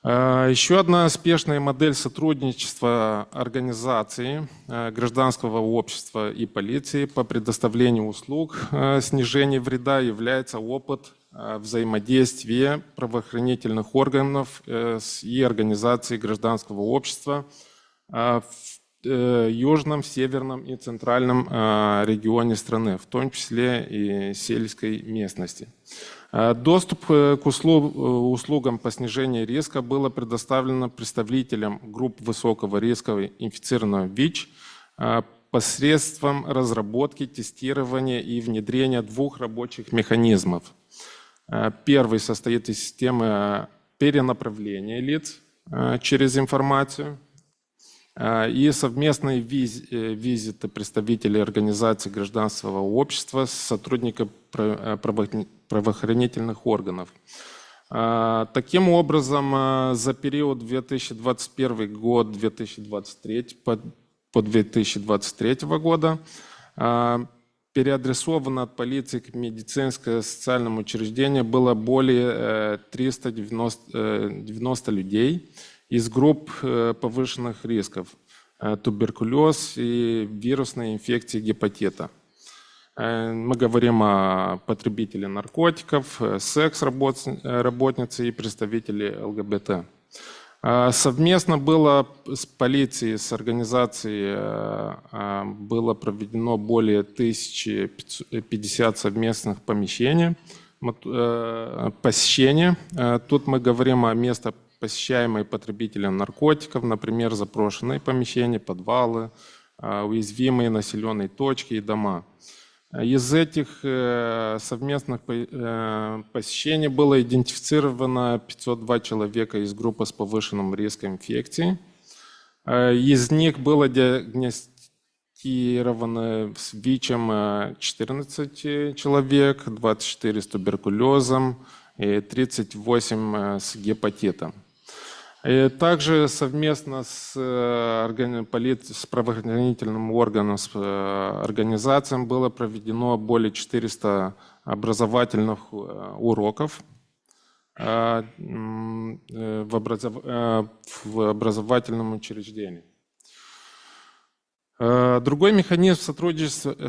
Еще одна успешная модель сотрудничества организации гражданского общества и полиции по предоставлению услуг снижения вреда является опыт взаимодействия правоохранительных органов и организаций гражданского общества в южном, северном и центральном регионе страны, в том числе и сельской местности. Доступ к услугам по снижению риска было предоставлено представителям групп высокого риска инфицированного ВИЧ посредством разработки, тестирования и внедрения 2 рабочих механизмов. Первый состоит из системы перенаправления лиц через информацию и совместные визиты представителей организаций гражданского общества с сотрудниками правоохранительных органов. Таким образом, за период 2021 год 2023 по 2023 года переадресовано от полиции к медицинско-социальному учреждению было более 390 людей из групп повышенных рисков, туберкулез и вирусные инфекции гепатита. Мы говорим о потребителях наркотиков, секс-работницы и представителей ЛГБТ. Совместно было с полицией, с организацией было проведено более 1050 совместных посещений. Тут мы говорим о местах, посещаемые потребителям наркотиков, например, заброшенные помещения, подвалы, уязвимые населенные точки и дома. Из этих совместных посещений было идентифицировано 502 человека из группы с повышенным риском инфекции. Из них было диагностировано с ВИЧем 14 человек, 24 с туберкулезом и 38 с гепатитом. И также совместно с правоохранительным органом, с организацией было проведено более 400 образовательных уроков в образовательном учреждении. Другой механизм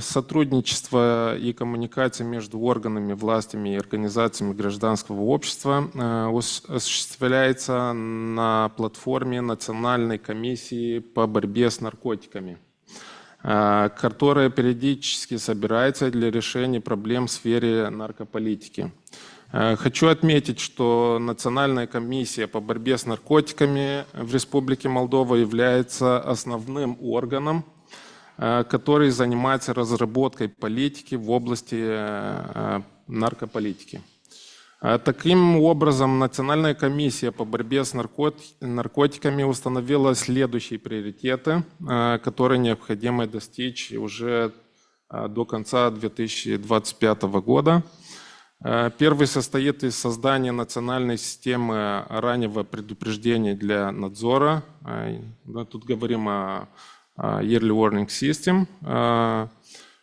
сотрудничества и коммуникации между органами, властями и организациями гражданского общества осуществляется на платформе Национальной комиссии по борьбе с наркотиками, которая периодически собирается для решения проблем в сфере наркополитики. Хочу отметить, что Национальная комиссия по борьбе с наркотиками в Республике Молдова является основным органом, который занимается разработкой политики в области наркополитики. Таким образом, Национальная комиссия по борьбе с наркотиками установила следующие приоритеты, которые необходимо достичь уже до конца 2025 года. Первый состоит из создания национальной системы раннего предупреждения для надзора. Мы тут говорим о Yearly Warning System,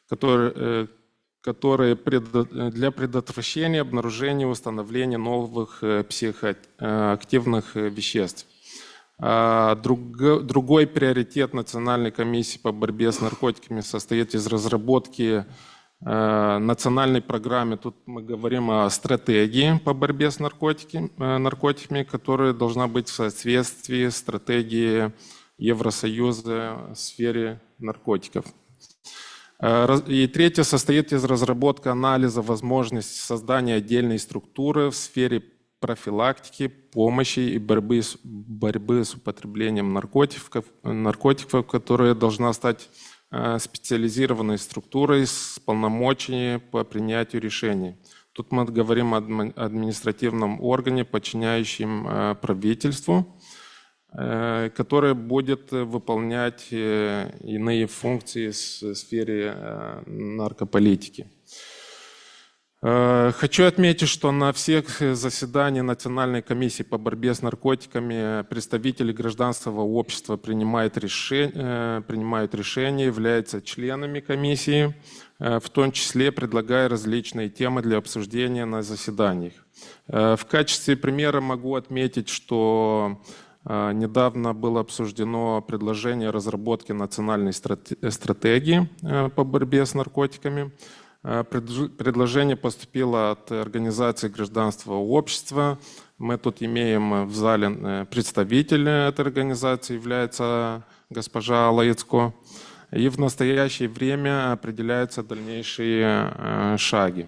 который для предотвращения, обнаружения, установления новых психоактивных веществ. Другой приоритет Национальной комиссии по борьбе с наркотиками состоит из разработки национальной программы. Тут мы говорим о стратегии по борьбе с наркотиками, которая должна быть в соответствии с стратегией Евросоюза в сфере наркотиков. И третье состоит из разработки анализа возможности создания отдельной структуры в сфере профилактики, помощи и борьбы с употреблением наркотиков, которая должна стать специализированной структурой с полномочиями по принятию решений. Тут мы говорим о административном органе, подчиняющем правительству, который будет выполнять иные функции в сфере наркополитики. Хочу отметить, что на всех заседаниях Национальной комиссии по борьбе с наркотиками представители гражданского общества принимают решения, являются членами комиссии, в том числе предлагая различные темы для обсуждения на заседаниях. В качестве примера могу отметить, что недавно было обсуждено предложение разработки национальной стратегии по борьбе с наркотиками. Предложение поступило от организации гражданского общества. Мы тут имеем в зале представителя этой организации, является госпожа Лаицко. И в настоящее время определяются дальнейшие шаги.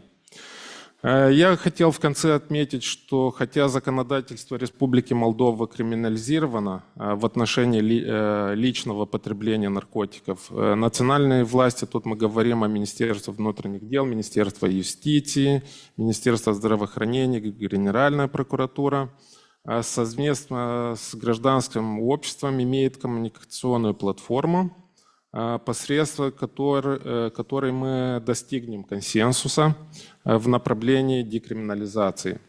Я хотел в конце отметить, что хотя законодательство Республики Молдова криминализировано в отношении личного потребления наркотиков, национальные власти, тут мы говорим о Министерстве внутренних дел, Министерство юстиции, Министерство здравоохранения, Генеральная прокуратура, совместно с гражданским обществом имеет коммуникационную платформу, посредством которой мы достигнем консенсуса в направлении декриминализации.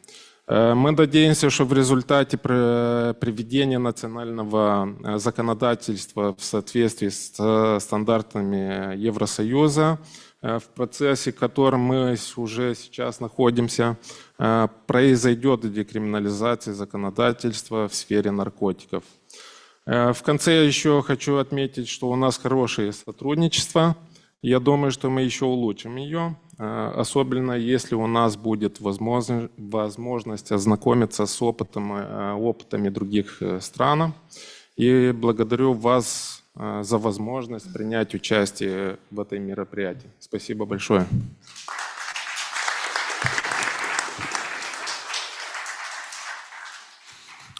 Мы надеемся, что в результате приведения национального законодательства в соответствии с стандартами Евросоюза, в процессе, в котором мы уже сейчас находимся, произойдет декриминализация законодательства в сфере наркотиков. В конце еще хочу отметить, что у нас хорошее сотрудничество. Я думаю, что мы еще улучшим ее, особенно если у нас будет возможность ознакомиться с опытами других стран. И благодарю вас за возможность принять участие в этом мероприятии. Спасибо большое.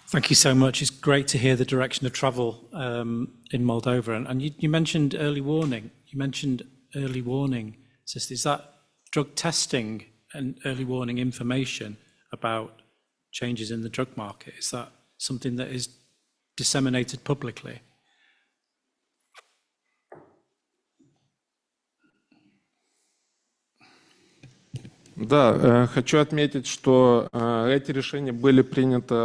Thank you so much. It's great to hear the direction of travel in Moldova. And you mentioned early warning. You mentioned early warning system. Is that drug testing and early warning information about changes in the drug market? Is that something that is disseminated publicly? Да, хочу отметить, что эти решения были приняты,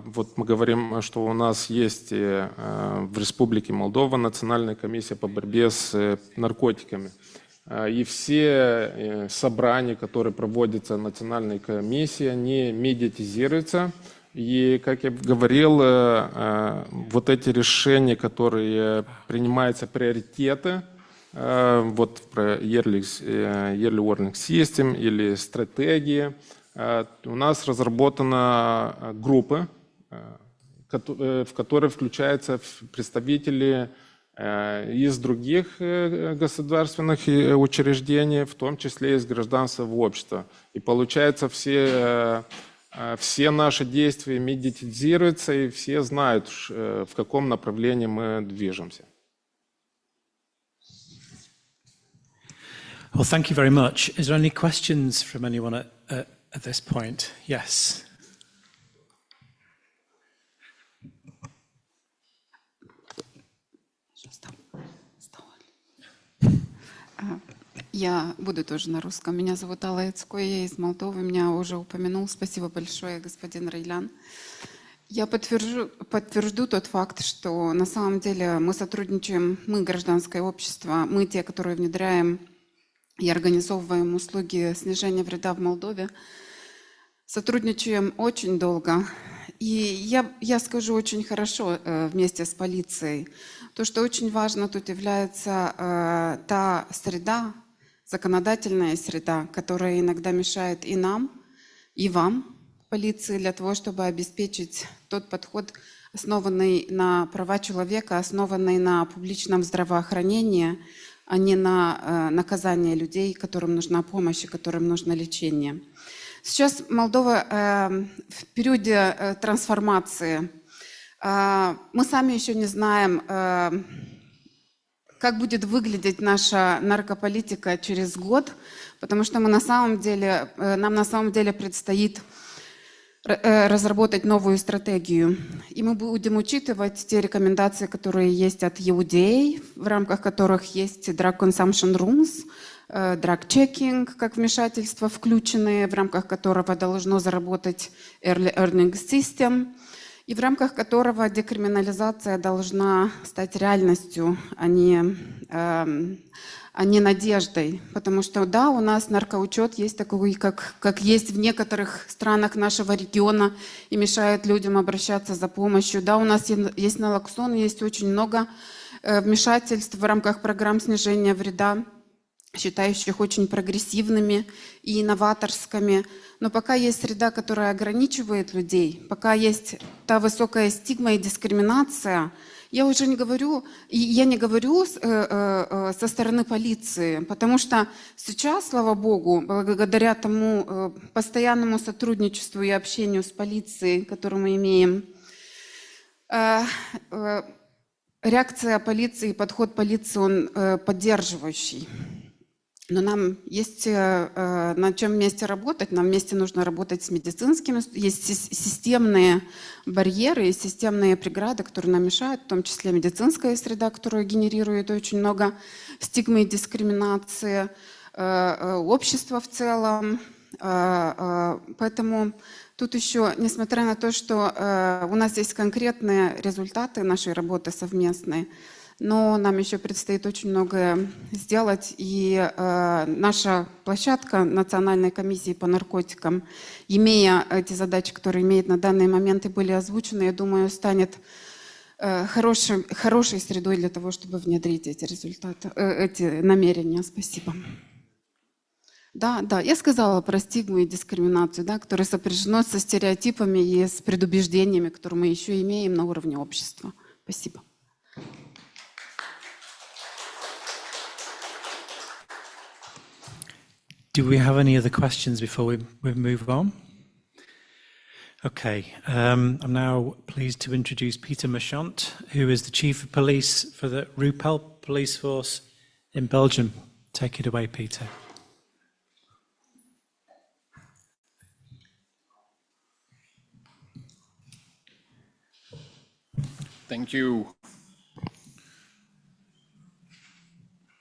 вот мы говорим, что у нас есть в Республике Молдова Национальная комиссия по борьбе с наркотиками. И все собрания, которые проводятся Национальной комиссией, они медиатизируются. И, как я говорил, вот эти решения, которые принимаются, приоритеты, вот про Yearly Warning System или стратегии. У нас разработана группа, в которой включаются представители из других государственных учреждений, в том числе из гражданского общества. И получается, все наши действия медиатизируются, и все знают, в каком направлении мы движемся. Well, thank you very much. Is there any questions from anyone at this point? Yes. Я буду тоже на русском. Меня зовут Алла Яцко, я из Молдовы. Меня уже упомянул. Спасибо большое, господин Рailean. Я подтвержду тот факт, что на самом деле мы сотрудничаем, мы, гражданское общество, мы те, которые внедряем и организовываем услуги снижения вреда в Молдове, сотрудничаем очень долго. И я скажу очень хорошо вместе с полицией. То, что очень важно тут является та среда, законодательная среда, которая иногда мешает и нам, и вам, полиции, для того, чтобы обеспечить тот подход, основанный на права человека, основанный на публичном здравоохранении, а не на наказание людей, которым нужна помощь и которым нужно лечение. Сейчас Молдова в периоде трансформации. Мы сами еще не знаем, как будет выглядеть наша наркополитика через год, потому что нам на самом деле предстоит разработать новую стратегию. И мы будем учитывать те рекомендации, которые есть от EUDA, в рамках которых есть drug consumption rooms, drug checking, как вмешательство включенные, в рамках которого должно заработать early warning system, и в рамках которого декриминализация должна стать реальностью, а не надеждой. Потому что, да, у нас наркоучет есть такой, как есть в некоторых странах нашего региона и мешает людям обращаться за помощью. Да, у нас есть налоксон, есть очень много вмешательств в рамках программ снижения вреда, считающих очень прогрессивными и новаторскими. Но пока есть среда, которая ограничивает людей, пока есть та высокая стигма и дискриминация, я уже не говорю, я не говорю со стороны полиции, потому что сейчас, слава богу, благодаря тому постоянному сотрудничеству и общению с полицией, которое мы имеем, реакция полиции, подход полиции, он поддерживающий. Но нам есть над чем вместе работать. Нам вместе нужно работать с медицинскими. Есть системные барьеры, есть системные преграды, которые нам мешают, в том числе медицинская среда, которая генерирует очень много стигмы и дискриминации, общество в целом. Поэтому тут еще, несмотря на то, что у нас есть конкретные результаты нашей работы совместной, но нам еще предстоит очень многое сделать, и наша площадка Национальной комиссии по наркотикам, имея эти задачи, которые имеет на данный момент и были озвучены, я думаю, станет хорошей средой для того, чтобы внедрить эти результаты, эти намерения. Спасибо. Да, я сказала про стигму и дискриминацию, да, которые сопряжены со стереотипами и с предубеждениями, которые мы еще имеем на уровне общества. Спасибо. Do we have any other questions before we move on? Okay, I'm now pleased to introduce Peter Myushondt, who is the Chief of Police for the Rupel police force in Belgium. Take it away, Peter. Thank you.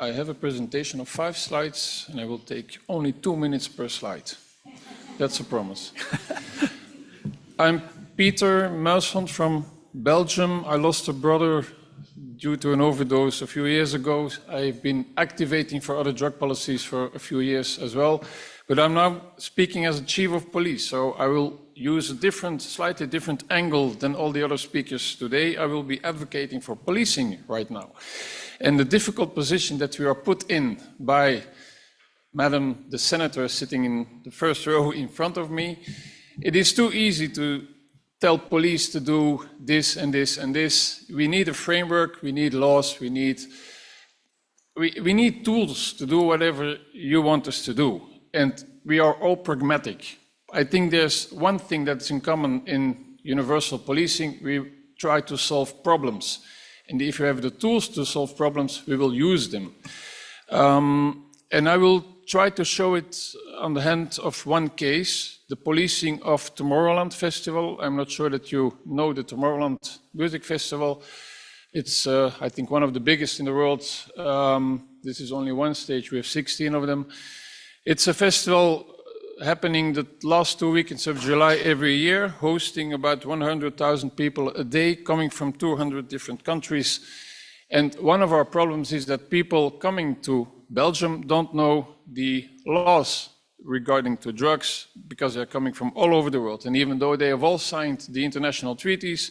I have a presentation of 5 slides, and I will take only 2 minutes per slide. That's a promise. I'm Peter Myushondt from Belgium. I lost a brother due to an overdose a few years ago. I've been activating for other drug policies for a few years as well. But I'm now speaking as a chief of police, so I will use a slightly different angle than all the other speakers today. I will be advocating for policing right now. And the difficult position that we are put in by Madam the Senator sitting in the first row in front of me, it is too easy to tell police to do this and this and this. We need a framework, we need laws, we need tools to do whatever you want us to do. And we are all pragmatic. I think there's one thing that's in common in universal policing. We try to solve problems. And if you have the tools to solve problems, we will use them. And I will try to show it on the hand of one case, the policing of Tomorrowland Festival. I'm not sure that you know the Tomorrowland Music Festival. It's, I think, one of the biggest in the world. This is only one stage. We have 16 of them. It's a festival happening the last 2 weekends of July every year, hosting about 100,000 people a day coming from 200 different countries. And one of our problems is that people coming to Belgium don't know the laws regarding to drugs because they're coming from all over the world. And even though they have all signed the international treaties,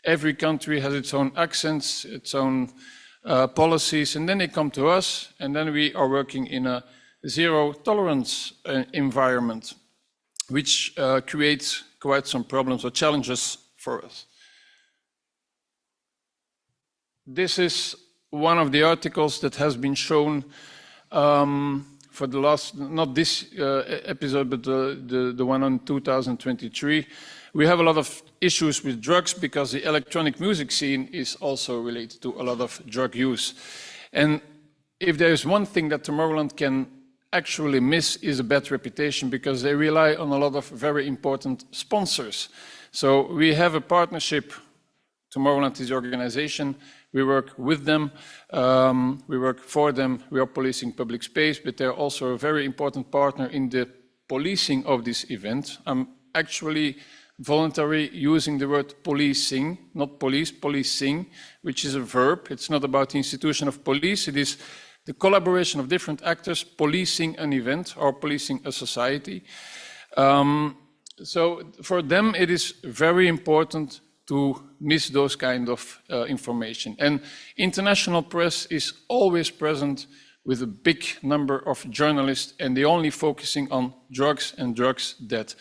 every country has its own accents, its own policies, and then they come to us, and then we are working in a zero tolerance environment, which creates quite some problems or challenges for us. This is one of the articles that has been shown for the last, not this episode, but the one on 2023. We have a lot of issues with drugs because the electronic music scene is also related to a lot of drug use. And if there is one thing that Tomorrowland can actually miss is a bad reputation because they rely on a lot of very important sponsors. So we have a partnership. Tomorrowland is the organization. We work with them, we work for them, we are policing public space, but they're also a very important partner in the policing of this event. I'm actually voluntarily using the word policing, not police, policing, which is a verb. It's not about the institution of police, it is the collaboration of different actors policing an event or policing a society. So for them it is very important to miss those kind of information. And international press is always present with a big number of journalists, and they only focusing on drugs and drugs death.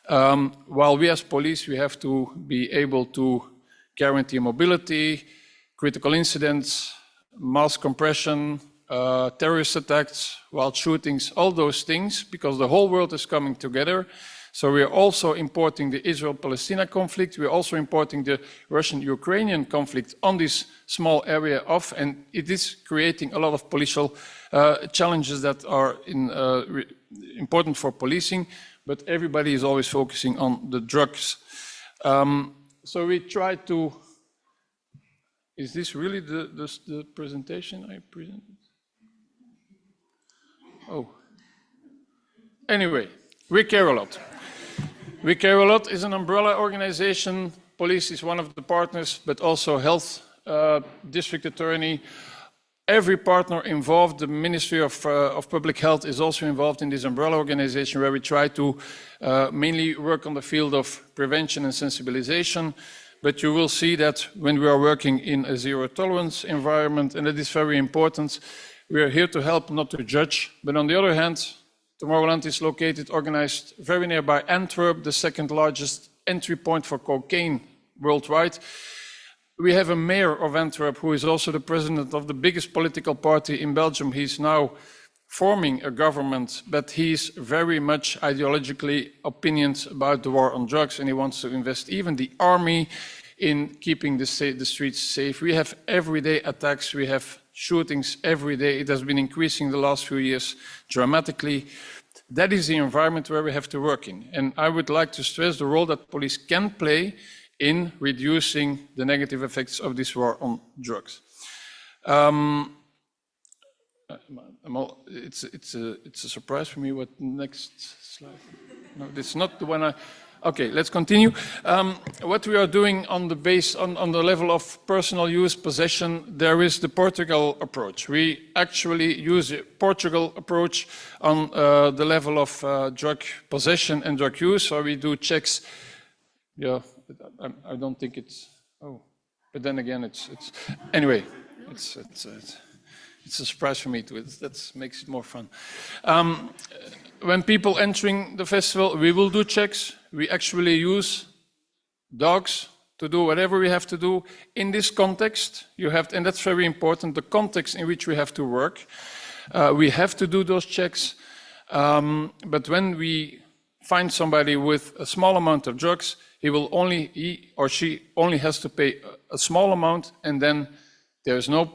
While we as police, we have to be able to guarantee mobility, critical incidents, mass compression, terrorist attacks, wild shootings, all those things, because the whole world is coming together. So we are also importing the Israel-Palestina conflict. We are also importing the Russian-Ukrainian conflict on this small area of, and it is creating a lot of political challenges that are important for policing, but everybody is always focusing on the drugs. So we try to, is this really the presentation I presented? Oh. Anyway, we care a lot. We Care a Lot is an umbrella organization. Police is one of the partners, but also health, district attorney. Every partner involved, the Ministry of Public Health is also involved in this umbrella organization where we try to mainly work on the field of prevention and sensibilization. But you will see that when we are working in a zero tolerance environment, and it is very important, we are here to help, not to judge. But on the other hand, Tomorrowland is located, organized very nearby Antwerp, the second largest entry point for cocaine worldwide. We have a mayor of Antwerp who is also the president of the biggest political party in Belgium. He's now forming a government, but he's very much ideologically opinions about the war on drugs, and he wants to invest even the army in keeping the streets safe. We have everyday attacks, we have shootings every day. It has been increasing the last few years dramatically. That is the environment where we have to work in. And I would like to stress the role that police can play in reducing the negative effects of this war on drugs. It's a surprise for me. What next slide? No, this is not the one I... Okay, let's continue. What we are doing on the base, on the level of personal use, possession, there is the Portugal approach. We actually use the Portugal approach on the level of drug possession and drug use. So we do checks. Yeah, I don't think it's. Oh, but then again, it's anyway. It's a surprise for me too. That makes it more fun. When people entering the festival, we will do checks. We actually use dogs to do whatever we have to do. In this context, you have, and that's very important, the context in which we have to work. We have to do those checks. But when we find somebody with a small amount of drugs, he or she only has to pay a small amount, and then there's no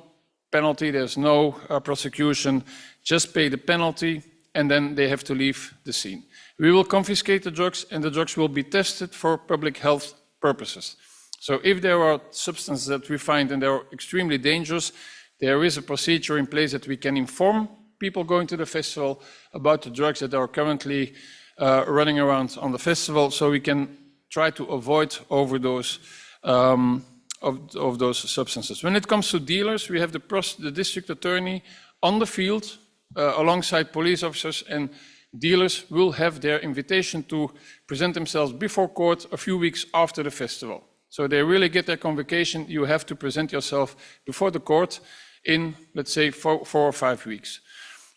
penalty, there's no prosecution, just pay the penalty, and then they have to leave the scene. We will confiscate the drugs, and the drugs will be tested for public health purposes. So if there are substances that we find and they are extremely dangerous, there is a procedure in place that we can inform people going to the festival about the drugs that are currently running around on the festival, so we can try to avoid overdose of those substances. When it comes to dealers, we have the district attorney on the field alongside police officers, and dealers will have their invitation to present themselves before court a few weeks after the festival. So they really get their convocation. You have to present yourself before the court in, let's say, 4 or 5 weeks.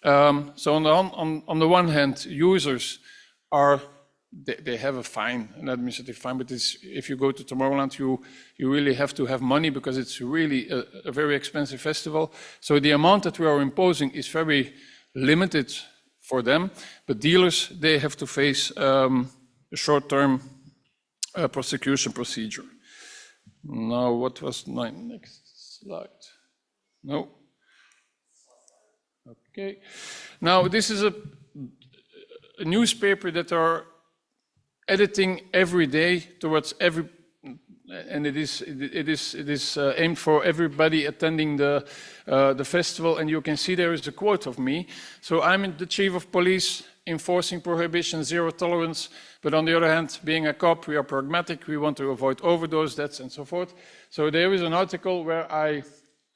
So on the one hand, users are, they have a fine, an administrative fine, but if you go to Tomorrowland, you really have to have money because it's really a very expensive festival. So the amount that we are imposing is very limited for them, but dealers, they have to face a short-term prosecution procedure. Now, what was my next slide? No. Okay. Now, this is a newspaper that are editing every day towards every, and it is aimed for everybody attending the festival. And you can see there is a quote of me. So I'm the chief of police, enforcing prohibition, zero tolerance. But on the other hand, being a cop, we are pragmatic. We want to avoid overdose deaths and so forth. So there is an article where I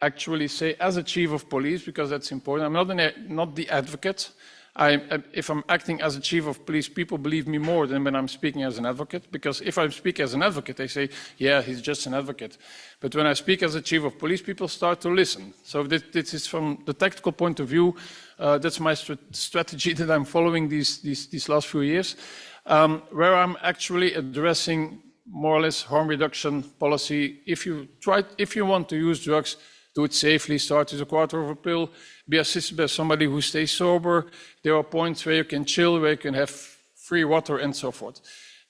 actually say, as a chief of police, because that's important. I'm not the advocate. If I'm acting as a chief of police, people believe me more than when I'm speaking as an advocate, because if I speak as an advocate, they say, yeah, he's just an advocate. But when I speak as a chief of police, people start to listen. So this is from the tactical point of view, that's my strategy that I'm following these last few years, where I'm actually addressing more or less harm reduction policy. If you want to use drugs, do it safely, start with a quarter of a pill, be assisted by somebody who stays sober. There are points where you can chill, where you can have free water and so forth.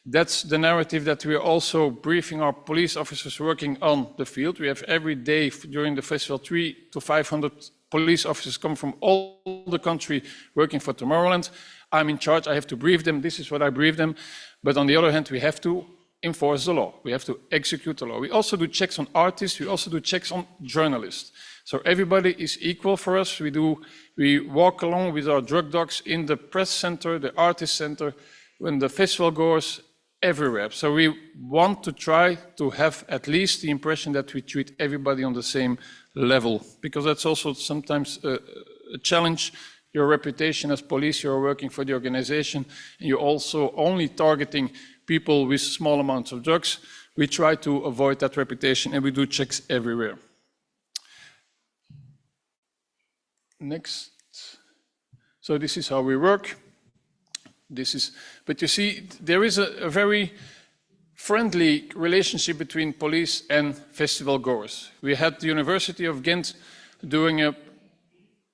That's the narrative that we are also briefing our police officers working on the field. We have every day during the festival 300 to 500 police officers come from all the country working for Tomorrowland. I'm in charge, I have to brief them, this is what I brief them. But on the other hand, we have to enforce the law. We have to execute the law. We also do checks on artists. We also do checks on journalists. So everybody is equal for us. We walk along with our drug dogs in the press center, the artist center, when the festival goers, everywhere. So we want to try to have at least the impression that we treat everybody on the same level, because that's also sometimes a challenge. Your reputation as police, you're working for the organization, and you're also only targeting people with small amounts of drugs. We try to avoid that reputation, and we do checks everywhere. Next. So this is how we work. But you see, there is a very friendly relationship between police and festival goers. We had the University of Ghent doing a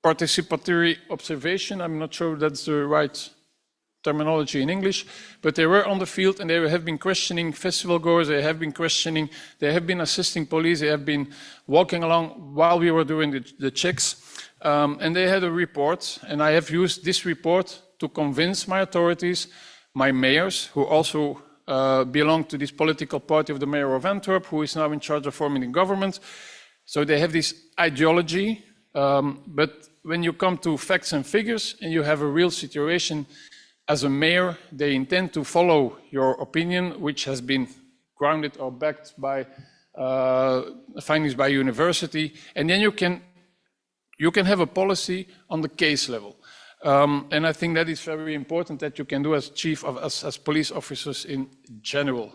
participatory observation. I'm not sure that's the right terminology in English, but they were on the field and they have been questioning festival goers, they have been assisting police, they have been walking along while we were doing the checks, and they had a report, and I have used this report to convince my authorities, my mayors, who also belong to this political party of the mayor of Antwerp, who is now in charge of forming the government. So they have this ideology, but when you come to facts and figures and you have a real situation, as a mayor, they intend to follow your opinion, which has been grounded or backed by findings by university, and then you can have a policy on the case level. And I think that is very important that you can do as as police officers in general.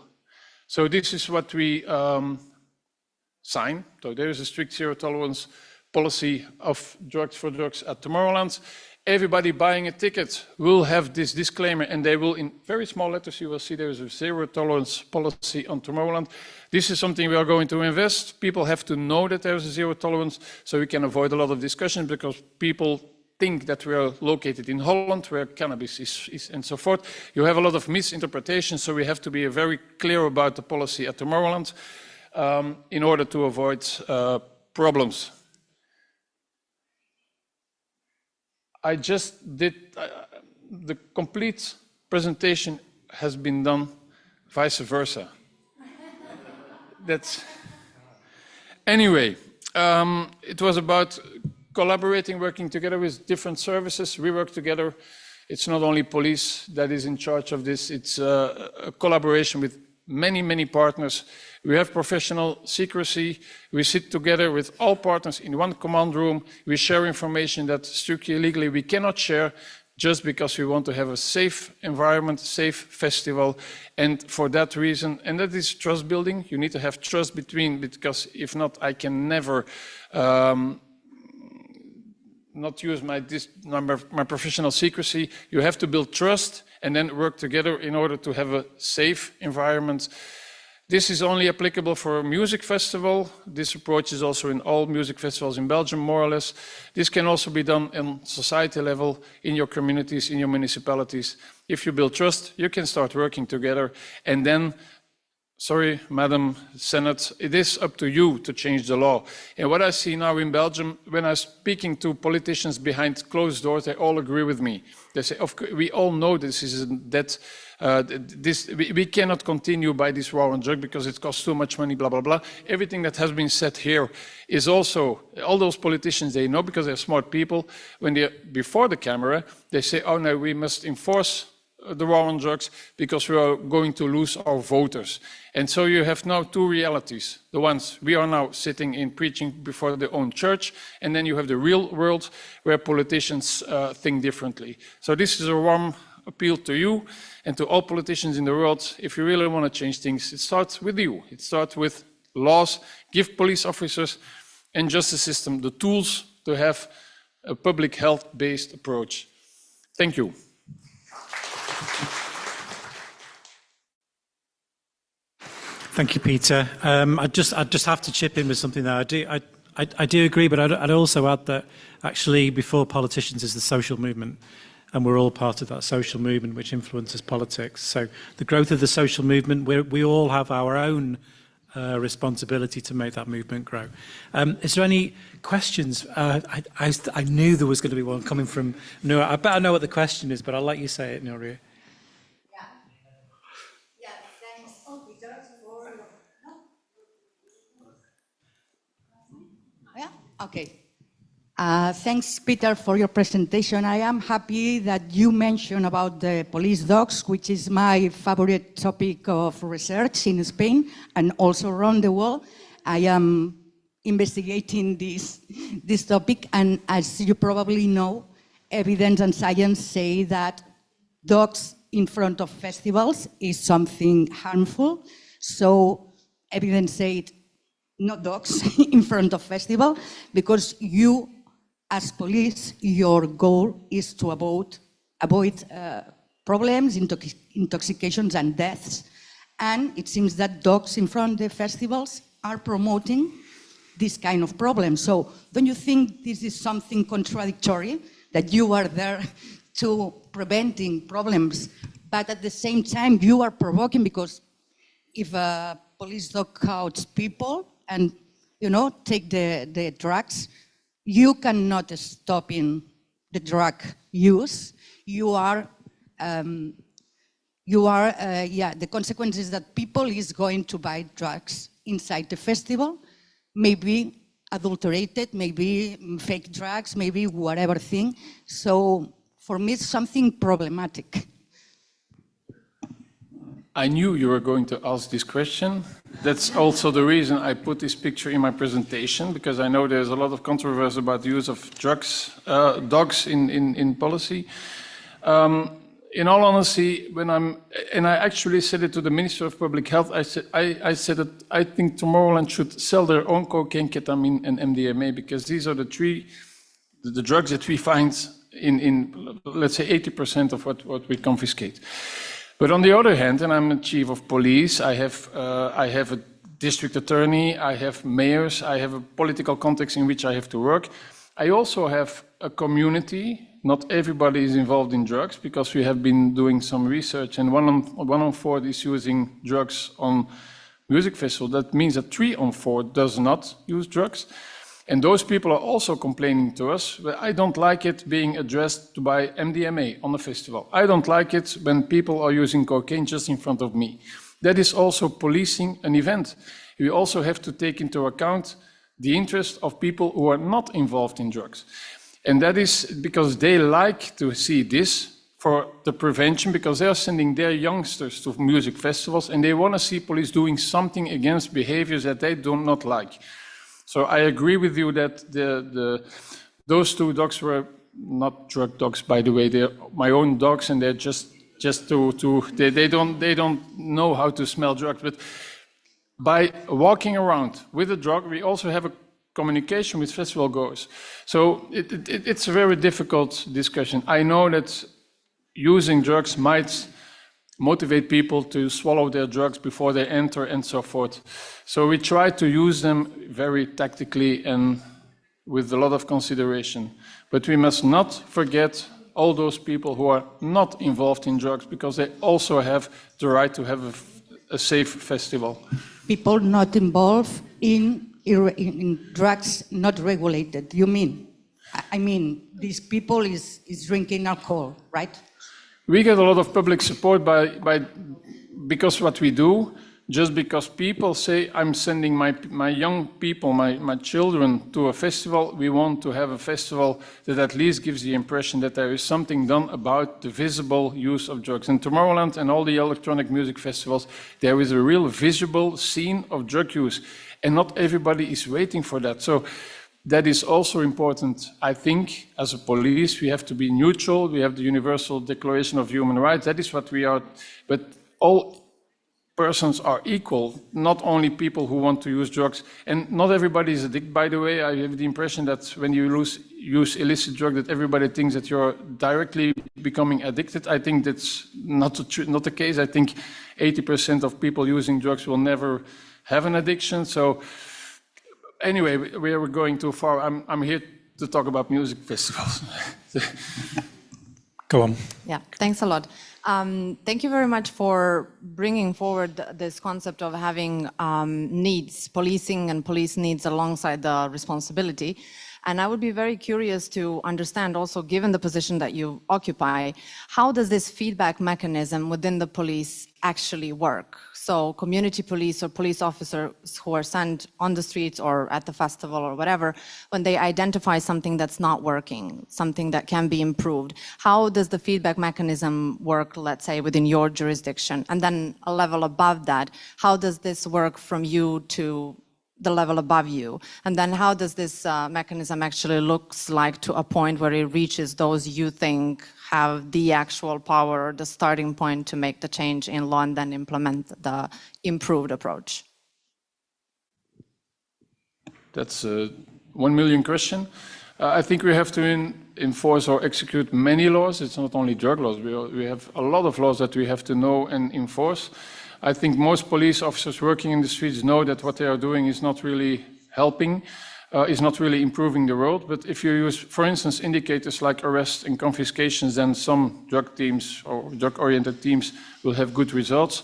So this is what we sign. So there is a strict zero tolerance policy of drugs for drugs at Tomorrowland. Everybody buying a ticket will have this disclaimer, and they will, in very small letters, you will see there is a zero tolerance policy on Tomorrowland. This is something we are going to invest. People have to know that there is a zero tolerance, so we can avoid a lot of discussion, because people think that we are located in Holland, where cannabis is and so forth. You have a lot of misinterpretations, so we have to be very clear about the policy at Tomorrowland in order to avoid problems. I just did, the complete presentation has been done vice versa. Anyway, It was about collaborating, working together with different services. We work together. It's not only police that is in charge of this, it's a collaboration with many, many partners. We have professional secrecy. We sit together with all partners in one command room. We share information that strictly legally we cannot share, just because we want to have a safe environment, safe festival. And for that reason, and that is trust building, you need to have trust between, because if not, I can never not use my professional secrecy. You have to build trust and then work together in order to have a safe environment. This is only applicable for a music festival. This approach is also in all music festivals in Belgium, more or less. This can also be done on society level, in your communities, in your municipalities. If you build trust, you can start working together. And then, sorry, Madam Senate, it is up to you to change the law. And what I see now in Belgium, when I'm speaking to politicians behind closed doors, they all agree with me. They say, of course, we all know this is that we cannot continue by this war on drugs because it costs too much money, blah, blah, blah. Everything that has been said here is also, all those politicians, they know because they're smart people. When they're before the camera, they say, oh no, we must enforce the war on drugs because we are going to lose our voters. And so you have now two realities. The ones we are now sitting in preaching before their own church, and then you have the real world where politicians think differently. So this is a warm appeal to you and to all politicians in the world. If you really want to change things, it starts with you. It starts with laws. Give police officers and justice system the tools to have a public health-based approach. Thank you. Thank you, Peter. I just have to chip in with something there. I do agree, but I'd also add that actually before politicians is the social movement, and we're all part of that social movement which influences politics. So the growth of the social movement, we all have our own responsibility to make that movement grow. Is there any questions? I knew there was going to be one coming from Noor. I bet I know what the question is, but I'll let you say it, Noor. Okay. Thanks, Peter, for your presentation. I am happy that you mentioned about the police dogs, which is my favorite topic of research in Spain and also around the world. I am investigating this topic, and as you probably know, evidence and science say that dogs in front of festivals is something harmful. So evidence said not dogs in front of festival, because you, as police, your goal is to avoid problems, intoxications and deaths. And it seems that dogs in front of the festivals are promoting this kind of problem. So don't you think this is something contradictory, that you are there to preventing problems, but at the same time you are provoking? Because if a police dog counts people and, you know, take the drugs, you cannot stop in the drug use. The consequence is that people is going to buy drugs inside the festival, maybe adulterated, maybe fake drugs, maybe whatever thing. So for me, it's something problematic. I knew you were going to ask this question. That's also the reason I put this picture in my presentation, because I know there's a lot of controversy about the use of dogs in policy. In all honesty, I actually said it to the Minister of Public Health, I said that I think Tomorrowland should sell their own cocaine, ketamine and MDMA, because these are the drugs that we find in let's say 80% of what we confiscate. But on the other hand, and I'm the chief of police, I have a district attorney, I have mayors, I have a political context in which I have to work. I also have a community. Not everybody is involved in drugs, because we have been doing some research, and 1 on 4 is using drugs on music festival. That means that 3 on 4 does not use drugs. And those people are also complaining to us, but I don't like it being addressed to buy MDMA on the festival. I don't like it when people are using cocaine just in front of me. That is also policing an event. We also have to take into account the interest of people who are not involved in drugs. And that is because they like to see this for the prevention, because they are sending their youngsters to music festivals and they want to see police doing something against behaviors that they do not like. So I agree with you that those two dogs were not drug dogs, by the way. They're my own dogs, and they're they don't know how to smell drugs. But by walking around with a dog, we also have a communication with festival goers. So it's a very difficult discussion. I know that using drugs might motivate people to swallow their drugs before they enter and so forth. So we try to use them very tactically and with a lot of consideration. But we must not forget all those people who are not involved in drugs, because they also have the right to have a safe festival. People not involved in drugs not regulated, you mean? I mean, these people is drinking alcohol, right? We get a lot of public support because what we do, just because people say, I'm sending my young people, my children to a festival, we want to have a festival that at least gives the impression that there is something done about the visible use of drugs. In Tomorrowland and all the electronic music festivals, there is a real visible scene of drug use, and not everybody is waiting for that. So that is also important. I think as a police, we have to be neutral. We have the Universal Declaration of Human Rights. That is what we are. But all persons are equal, not only people who want to use drugs. And not everybody is addicted, by the way. I have the impression that when you use illicit drug, that everybody thinks that you're directly becoming addicted. I think that's not the case. I think 80% of people using drugs will never have an addiction. So anyway, we are going too far. I'm here to talk about music festivals. Go on. Yeah, thanks a lot. Thank you very much for bringing forward this concept of having needs, policing and police needs alongside the responsibility. And I would be very curious to understand also, given the position that you occupy, how does this feedback mechanism within the police actually work? So community police or police officers who are sent on the streets or at the festival or whatever, when they identify something that's not working, something that can be improved, how does the feedback mechanism work, let's say, within your jurisdiction? And then a level above that, how does this work from you to the level above you? And then how does this mechanism actually looks like to a point where it reaches those you think have the actual power, the starting point to make the change in law and then implement the improved approach? That's a 1 million question. I think we have to enforce or execute many laws. It's not only drug laws. We have a lot of laws that we have to know and enforce. I think most police officers working in the streets know that what they are doing is not really helping, is not really improving the world. But if you use, for instance, indicators like arrests and confiscations, then some drug teams or drug-oriented teams will have good results.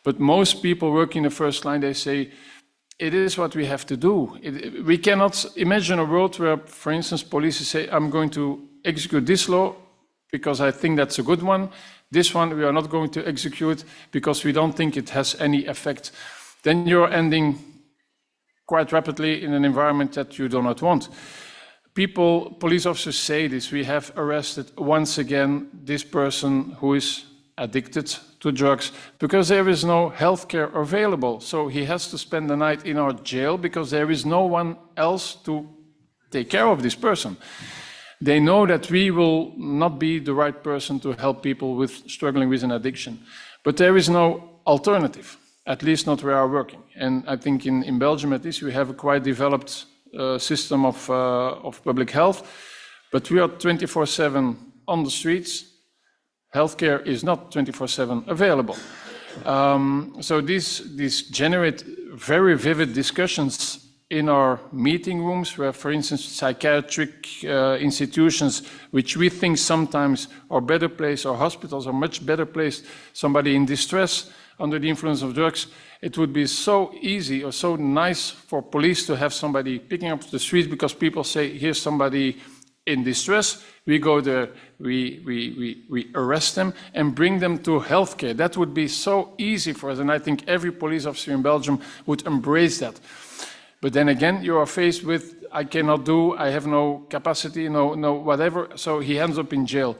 But most people working in the first line, they say, it is what we have to do. We cannot imagine a world where, for instance, police say, I'm going to execute this law because I think that's a good one. This one we are not going to execute because we don't think it has any effect. Then you're ending quite rapidly in an environment that you do not want. Police officers say this, we have arrested once again this person who is addicted to drugs because there is no healthcare available. So he has to spend the night in our jail because there is no one else to take care of this person. They know that we will not be the right person to help people struggling with an addiction. But there is no alternative, at least not where we are working. And I think in Belgium, at least, we have a quite developed system of public health. But we are 24/7 on the streets. Healthcare is not 24/7 available. So these generate very vivid discussions in our meeting rooms, where, for instance, psychiatric institutions, which we think sometimes are better placed, or hospitals are much better placed, somebody in distress under the influence of drugs, it would be so easy or so nice for police to have somebody picking up the streets because people say, here's somebody in distress, we go there, we arrest them and bring them to healthcare. That would be so easy for us, and I think every police officer in Belgium would embrace that. But then again, you are faced with, I cannot do, I have no capacity, no whatever, so he ends up in jail.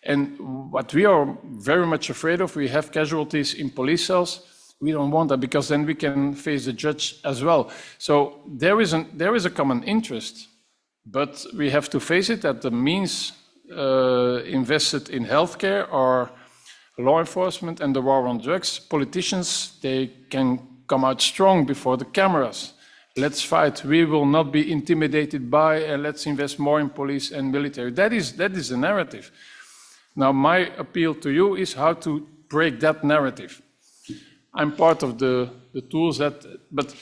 And what we are very much afraid of, we have casualties in police cells. We don't want that, because then we can face the judge as well. So there is a common interest, but we have to face it that the means invested in healthcare or law enforcement and the war on drugs, politicians, they can come out strong before the cameras. Let's fight. We will not be intimidated by, and let's invest more in police and military. That is the narrative. Now, my appeal to you is how to break that narrative. I'm part of the tools but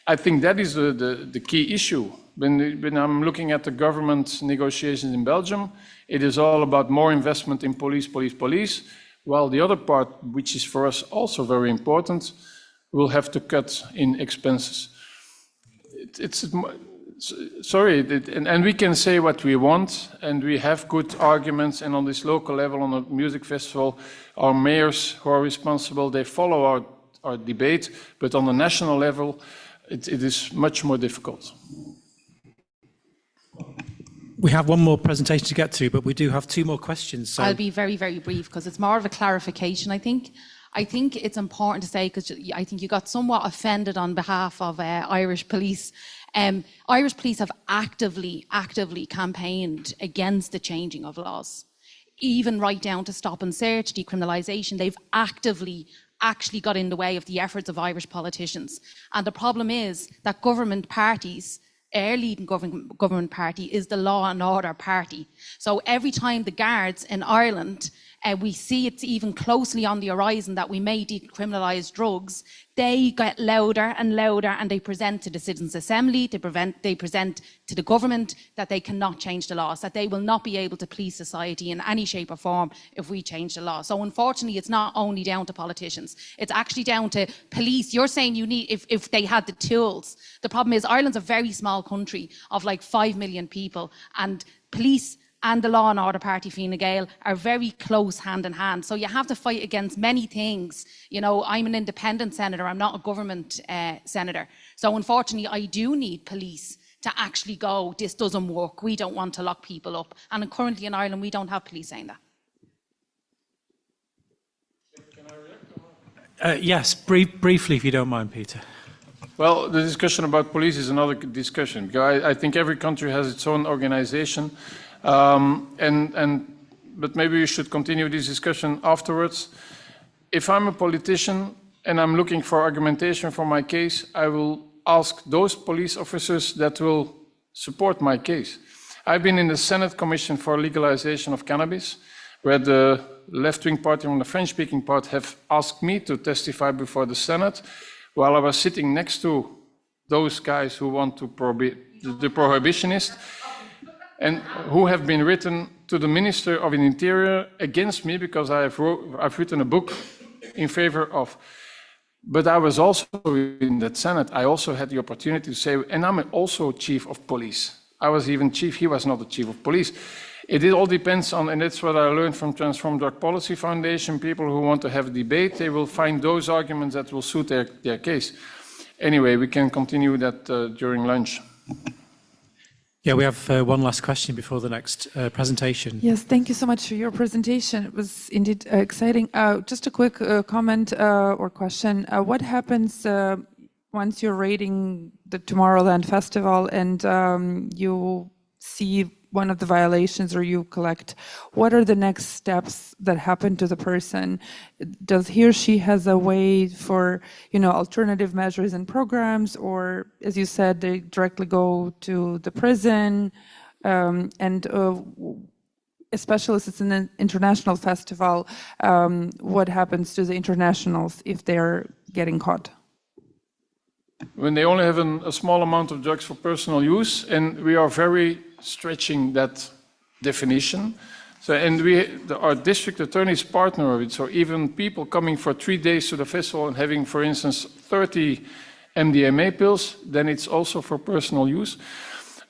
I think that is the key issue. When I'm looking at the government negotiations in Belgium, it is all about more investment in police, while the other part, which is for us also very important, will have to cut in expenses. And we can say what we want, and we have good arguments, and on this local level, on a music festival, our mayors who are responsible, they follow our debate, but on the national level, it is much more difficult. We have one more presentation to get to, but we do have two more questions. So I'll be very, very brief, because it's more of a clarification, I think. I think it's important to say, because I think you got somewhat offended on behalf of Irish police. Irish police have actively campaigned against the changing of laws, even right down to stop and search, decriminalisation. They've actively actually got in the way of the efforts of Irish politicians. And the problem is that government parties, our leading government party is the Law and Order party. So every time the guards in Ireland, we see it's even closely on the horizon that we may decriminalise drugs, they get louder and louder, and they present to the Citizens' Assembly, they present to the government that they cannot change the laws, that they will not be able to police society in any shape or form if we change the law. So unfortunately, it's not only down to politicians, it's actually down to police. You're saying you need, if they had the tools. The problem is Ireland's a very small country of like 5 million people, and police and the Law and Order party, Fine Gael, are very close hand in hand. So you have to fight against many things. You know, I'm an independent senator, I'm not a government senator. So unfortunately, I do need police to actually go, this doesn't work, we don't want to lock people up. And currently in Ireland, we don't have police saying that. Can I react? Yes, briefly, if you don't mind, Peter. Well, the discussion about police is another discussion, because I think every country has its own organization. But maybe we should continue this discussion afterwards. If I'm a politician and I'm looking for argumentation for my case, I will ask those police officers that will support my case. I've been in the Senate Commission for Legalization of Cannabis, where the left-wing party and the French-speaking part have asked me to testify before the Senate, while I was sitting next to those guys who want to the prohibitionists, and who have been written to the Minister of the Interior against me, because I've written a book in favor of. But I was also in that Senate, I also had the opportunity to say, and I'm also chief of police. I was even chief, he was not the chief of police. It all depends on, and that's what I learned from Transform Drug Policy Foundation, people who want to have a debate, they will find those arguments that will suit their case. Anyway, we can continue that during lunch. Yeah, we have one last question before the next presentation. Yes, thank you so much for your presentation. It was indeed exciting. Just a quick comment or question. What happens once you're raiding the Tomorrowland Festival and you see one of the violations, or you collect? What are the next steps that happen to the person? Does he or she has a way for, alternative measures and programs, or, as you said, they directly go to the prison? Especially if it's an international festival, what happens to the internationals if they're getting caught? When they only have a small amount of drugs for personal use, and we are very stretching that definition. So, and our district attorneys partner with it. So even people coming for 3 days to the festival and having, for instance, 30 MDMA pills, then it's also for personal use.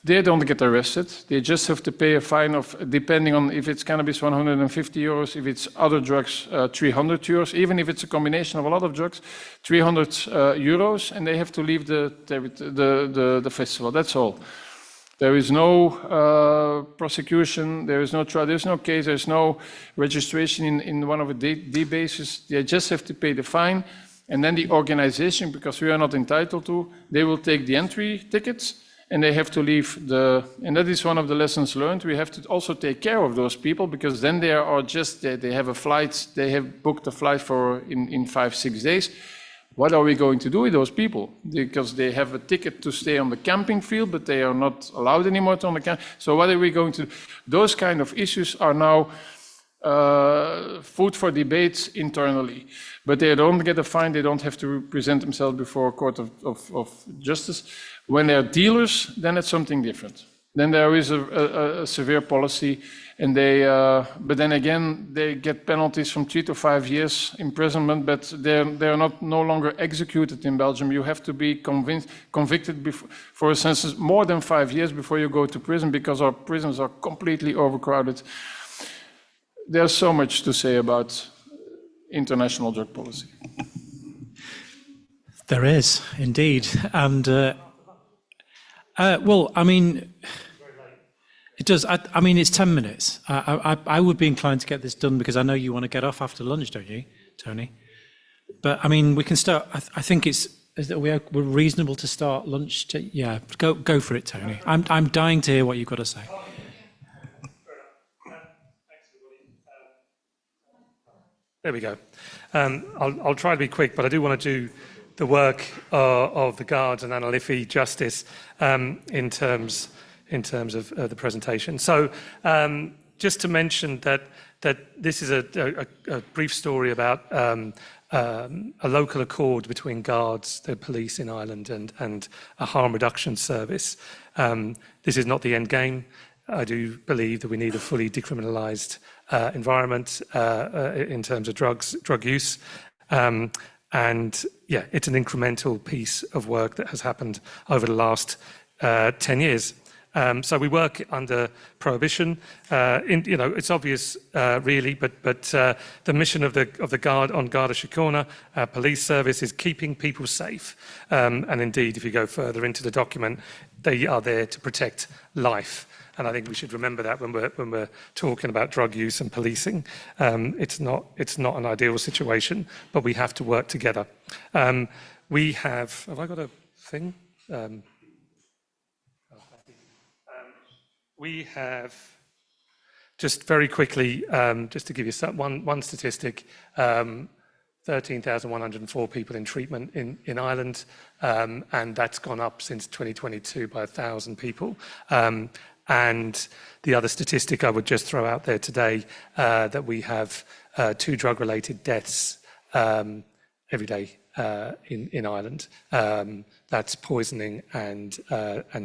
They don't get arrested. They just have to pay a fine of, depending on if it's cannabis, 150 euros, if it's other drugs, 300 euros, even if it's a combination of a lot of drugs, 300 euros, and they have to leave the festival. That's all. There is no prosecution, there is no trial, there's no case, there's no registration in one of the databases. They just have to pay the fine, and then the organization, because we are not entitled to, they will take the entry tickets, and they have to leave and that is one of the lessons learned. We have to also take care of those people, because then they are just, they have a flight, they have booked a flight for in 5-6 days. What are we going to do with those people? Because they have a ticket to stay on the camping field, but they are not allowed anymore to on the camp. So what are we going to do? Those kind of issues are now food for debates internally. But they don't get a fine, they don't have to present themselves before a court of justice. When they're dealers, then it's something different. Then there is a severe policy, and but then again, they get penalties from 3 to 5 years imprisonment, but they're no longer executed in Belgium. You have to be convicted for a sentence more than 5 years before you go to prison, because our prisons are completely overcrowded. There's so much to say about international drug policy. There is, indeed. And, well, I mean, it does. I mean, it's 10 minutes. I would be inclined to get this done, because I know you want to get off after lunch, don't you, Tony? But, I mean, we can start. I think we're reasonable to start lunch. Yeah, go for it, Tony. I'm dying to hear what you've got to say. There we go. I'll try to be quick, but I do want to do the work of the guards and Anna Liffey justice in terms of the presentation. So just to mention that this is a brief story about a local accord between guards, the police in Ireland, and a harm reduction service. This is not the end game. I do believe that we need a fully decriminalised environment in terms of drug use. And yeah, it's an incremental piece of work that has happened over the last 10 years. So we work under prohibition. It's obvious, really, but the mission of the guard on Garda Síochána police service is keeping people safe. And indeed, if you go further into the document, they are there to protect life. And I think we should remember that when we're talking about drug use and policing. It's not an ideal situation, but we have to work together. Have I got a thing? We have, just very quickly, just to give you one statistic, 13,104 people in treatment in Ireland, and that's gone up since 2022 by 1,000 people. And the other statistic I would just throw out there today, that we have 2 drug-related deaths every day in Ireland. That's poisoning and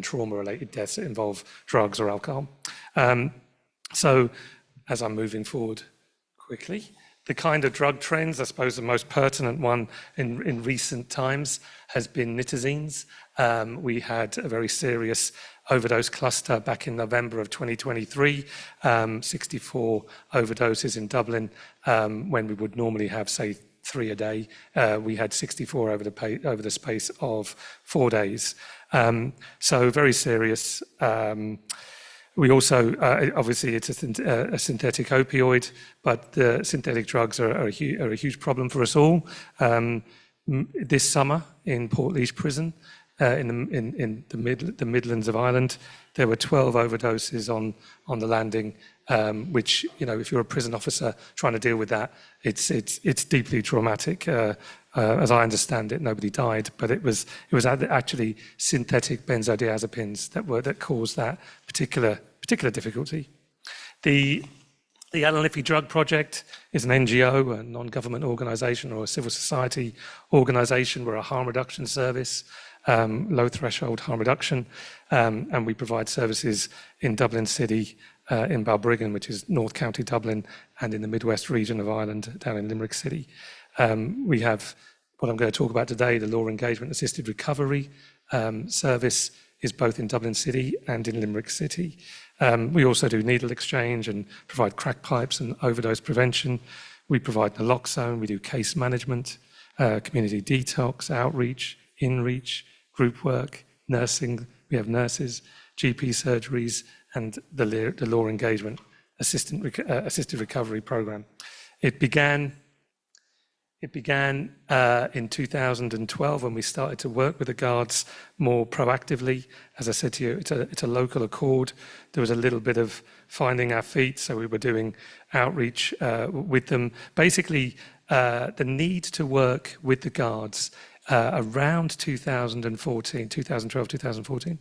trauma-related deaths that involve drugs or alcohol. So as I'm moving forward quickly, the kind of drug trends, I suppose the most pertinent one in recent times has been nitazines. We had a very serious overdose cluster back in November of 2023, 64 overdoses in Dublin, when we would normally have, say, 3 a day. We had 64 over the space of 4 days. So very serious. We also, obviously, it's a synthetic opioid, but the synthetic drugs are a huge problem for us all. This summer in Portlaoise Prison, in the Midlands of Ireland, there were 12 overdoses on the landing, which, if you're a prison officer trying to deal with that, it's deeply traumatic. As I understand it, nobody died, but it was actually synthetic benzodiazepines that caused that particular difficulty. The Anna Liffey Drug Project is an NGO, a non-government organisation, or a civil society organisation. We're a harm reduction service, low threshold harm reduction, and we provide services in Dublin City, in Balbriggan, which is North County Dublin, and in the Midwest region of Ireland, down in Limerick City. We have what I'm going to talk about today, the Law Engagement Assisted Recovery service is both in Dublin City and in Limerick City. We also do needle exchange and provide crack pipes and overdose prevention. We provide naloxone, we do case management, community detox, outreach, in-reach, group work, nursing. We have nurses, GP surgeries, and the law engagement assisted recovery program. It began in 2012 when we started to work with the guards more proactively. As I said to you, it's a local accord. There was a little bit of finding our feet, so we were doing outreach with them. Basically, the need to work with the guards around 2014, 2012, 2014,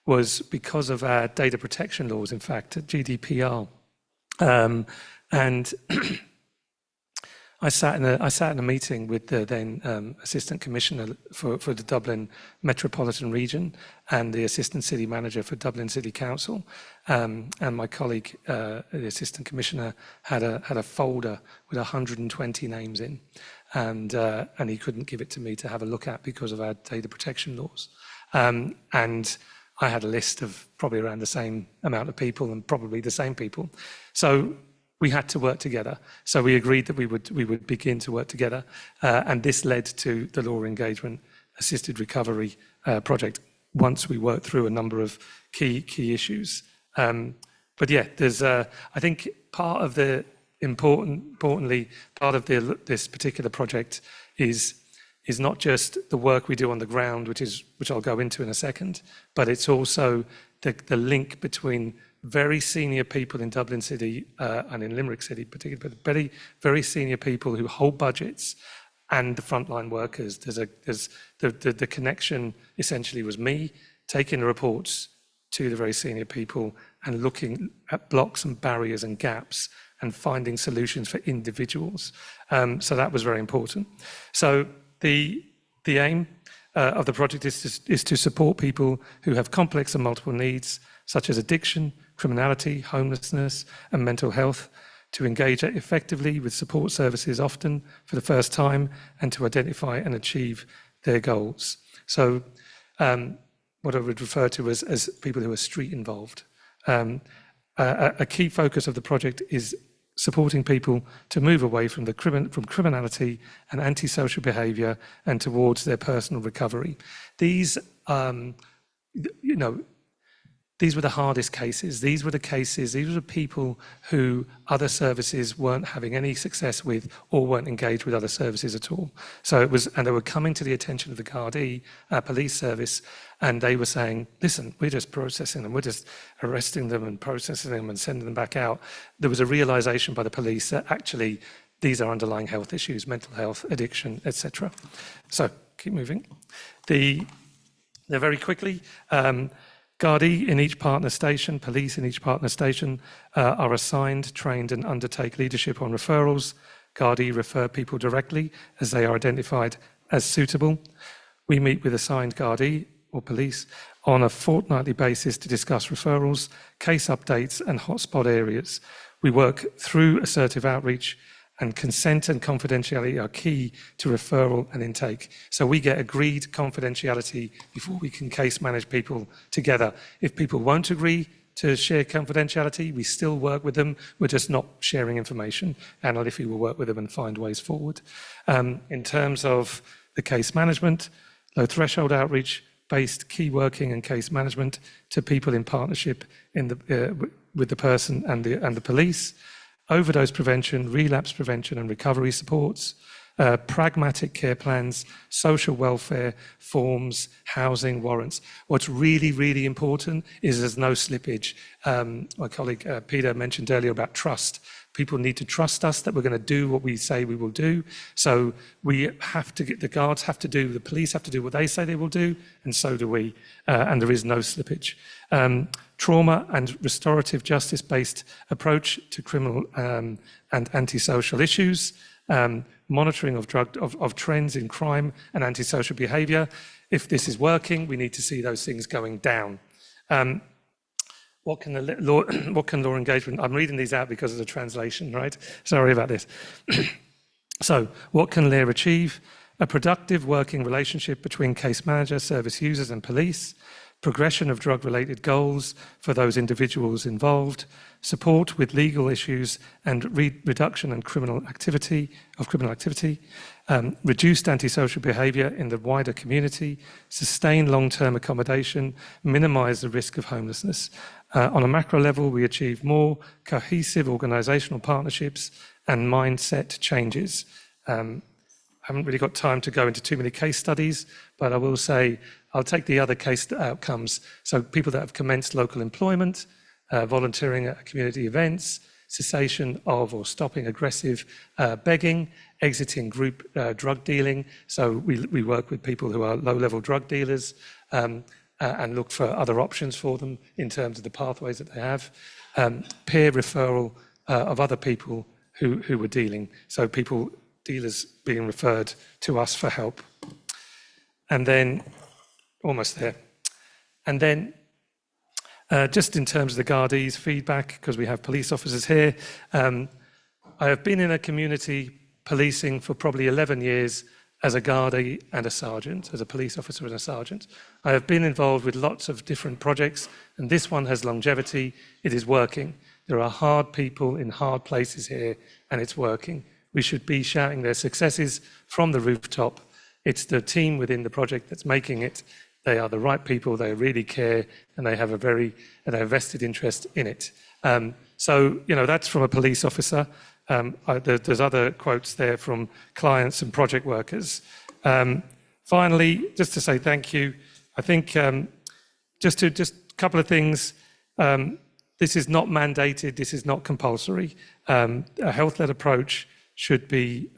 was because of our data protection laws, in fact, GDPR. And I sat in a meeting with the then Assistant Commissioner for the Dublin Metropolitan Region and the Assistant City Manager for Dublin City Council. And my colleague, the Assistant Commissioner, had a folder with 120 names in. And he couldn't give it to me to have a look at because of our data protection laws. And I had a list of probably around the same amount of people and probably the same people. So we had to work together. So we agreed that we would begin to work together. And this led to the Law Engagement Assisted Recovery project once we worked through a number of key issues. But yeah, there's I think part of the importantly, part of this particular project is not just the work we do on the ground, which I'll go into in a second, but it's also the link between very senior people in Dublin City and in Limerick City particularly, but very senior people who hold budgets and the frontline workers. There's the connection essentially was me taking the reports to the very senior people and looking at blocks and barriers and gaps and finding solutions for individuals. So that was very important. So the aim of the project is to support people who have complex and multiple needs, such as addiction, criminality, homelessness, and mental health, to engage effectively with support services often for the first time, and to identify and achieve their goals. So what I would refer to as people who are street involved. A key focus of the project is supporting people to move away from criminality and antisocial behaviour and towards their personal recovery. These, these were the hardest cases. These were the people who other services weren't having any success with or weren't engaged with other services at all. So it was, and they were coming to the attention of the Gardaí, our police service, and they were saying, listen, we're just processing them, we're just arresting them and processing them and sending them back out. There was a realization by the police that actually these are underlying health issues, mental health, addiction, etc. So keep moving. They're very quickly, Gardaí in each partner station, police in each partner station are assigned, trained and undertake leadership on referrals. Gardaí refer people directly as they are identified as suitable. We meet with assigned Gardaí or police on a fortnightly basis to discuss referrals, case updates and hotspot areas. We work through assertive outreach, and consent and confidentiality are key to referral and intake. So we get agreed confidentiality before we can case manage people together. If people won't agree to share confidentiality, we still work with them. We're just not sharing information. And Liffey will work with them and find ways forward. In terms of the case management, low threshold outreach, based key working and case management to people in partnership with the person and the police. Overdose prevention, relapse prevention and recovery supports, pragmatic care plans, social welfare, forms, housing, warrants. What's really, really important is there's no slippage. My colleague Peter mentioned earlier about trust. People need to trust us that we're going to do what we say we will do. So we have to get, the guards have to do, the police have to do what they say they will do, and so do we. And there is no slippage. Trauma and restorative justice-based approach to criminal and antisocial issues, monitoring of trends in crime and antisocial behaviour. If this is working, we need to see those things going down. What can law engagement? I'm reading these out because of the translation, right? Sorry about this. So, what can LAIR achieve? a productive working relationship between case manager, service users and police, progression of drug-related goals for those individuals involved, support with legal issues and reduction in criminal activity, reduced antisocial behaviour in the wider community, sustain long-term accommodation, minimise the risk of homelessness. On a macro level, we achieve more cohesive organisational partnerships and mindset changes. I haven't really got time to go into too many case studies, but I will say I'll take the other case outcomes. So people that have commenced local employment, volunteering at community events, cessation of or stopping aggressive begging, exiting group drug dealing. So we work with people who are low-level drug dealers and look for other options for them in terms of the pathways that they have. Peer referral of other people who were dealing. So dealers being referred to us for help. And then, almost there. And then, just in terms of the Gardaí's feedback, because we have police officers here, I have been in a community policing for probably 11 years as a Gardaí and a sergeant, as a police officer and a sergeant. I have been involved with lots of different projects, and this one has longevity. It is working. There are hard people in hard places here, and it's working. We should be shouting their successes from the rooftop. It's the team within the project that's making it. They are the right people, they really care, and they have a vested interest in it. So, that's from a police officer. There's other quotes there from clients and project workers. Finally, just to say thank you, I think just a couple of things. This is not mandated, this is not compulsory. A health-led approach should be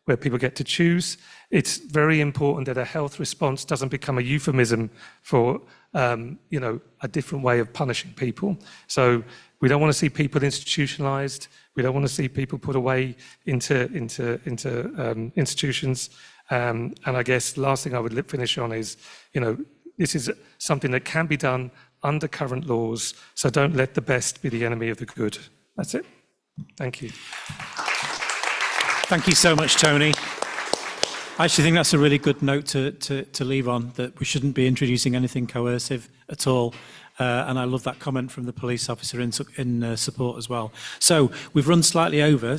where people get to choose. It's very important that a health response doesn't become a euphemism for, a different way of punishing people. So we don't want to see people institutionalized. We don't want to see people put away into institutions. And I guess the last thing I would finish on is, this is something that can be done under current laws. So don't let the best be the enemy of the good. That's it. Thank you. Thank you so much, Tony. I actually think that's a really good note to leave on, that we shouldn't be introducing anything coercive at all. And I love that comment from the police officer in support as well. So we've run slightly over.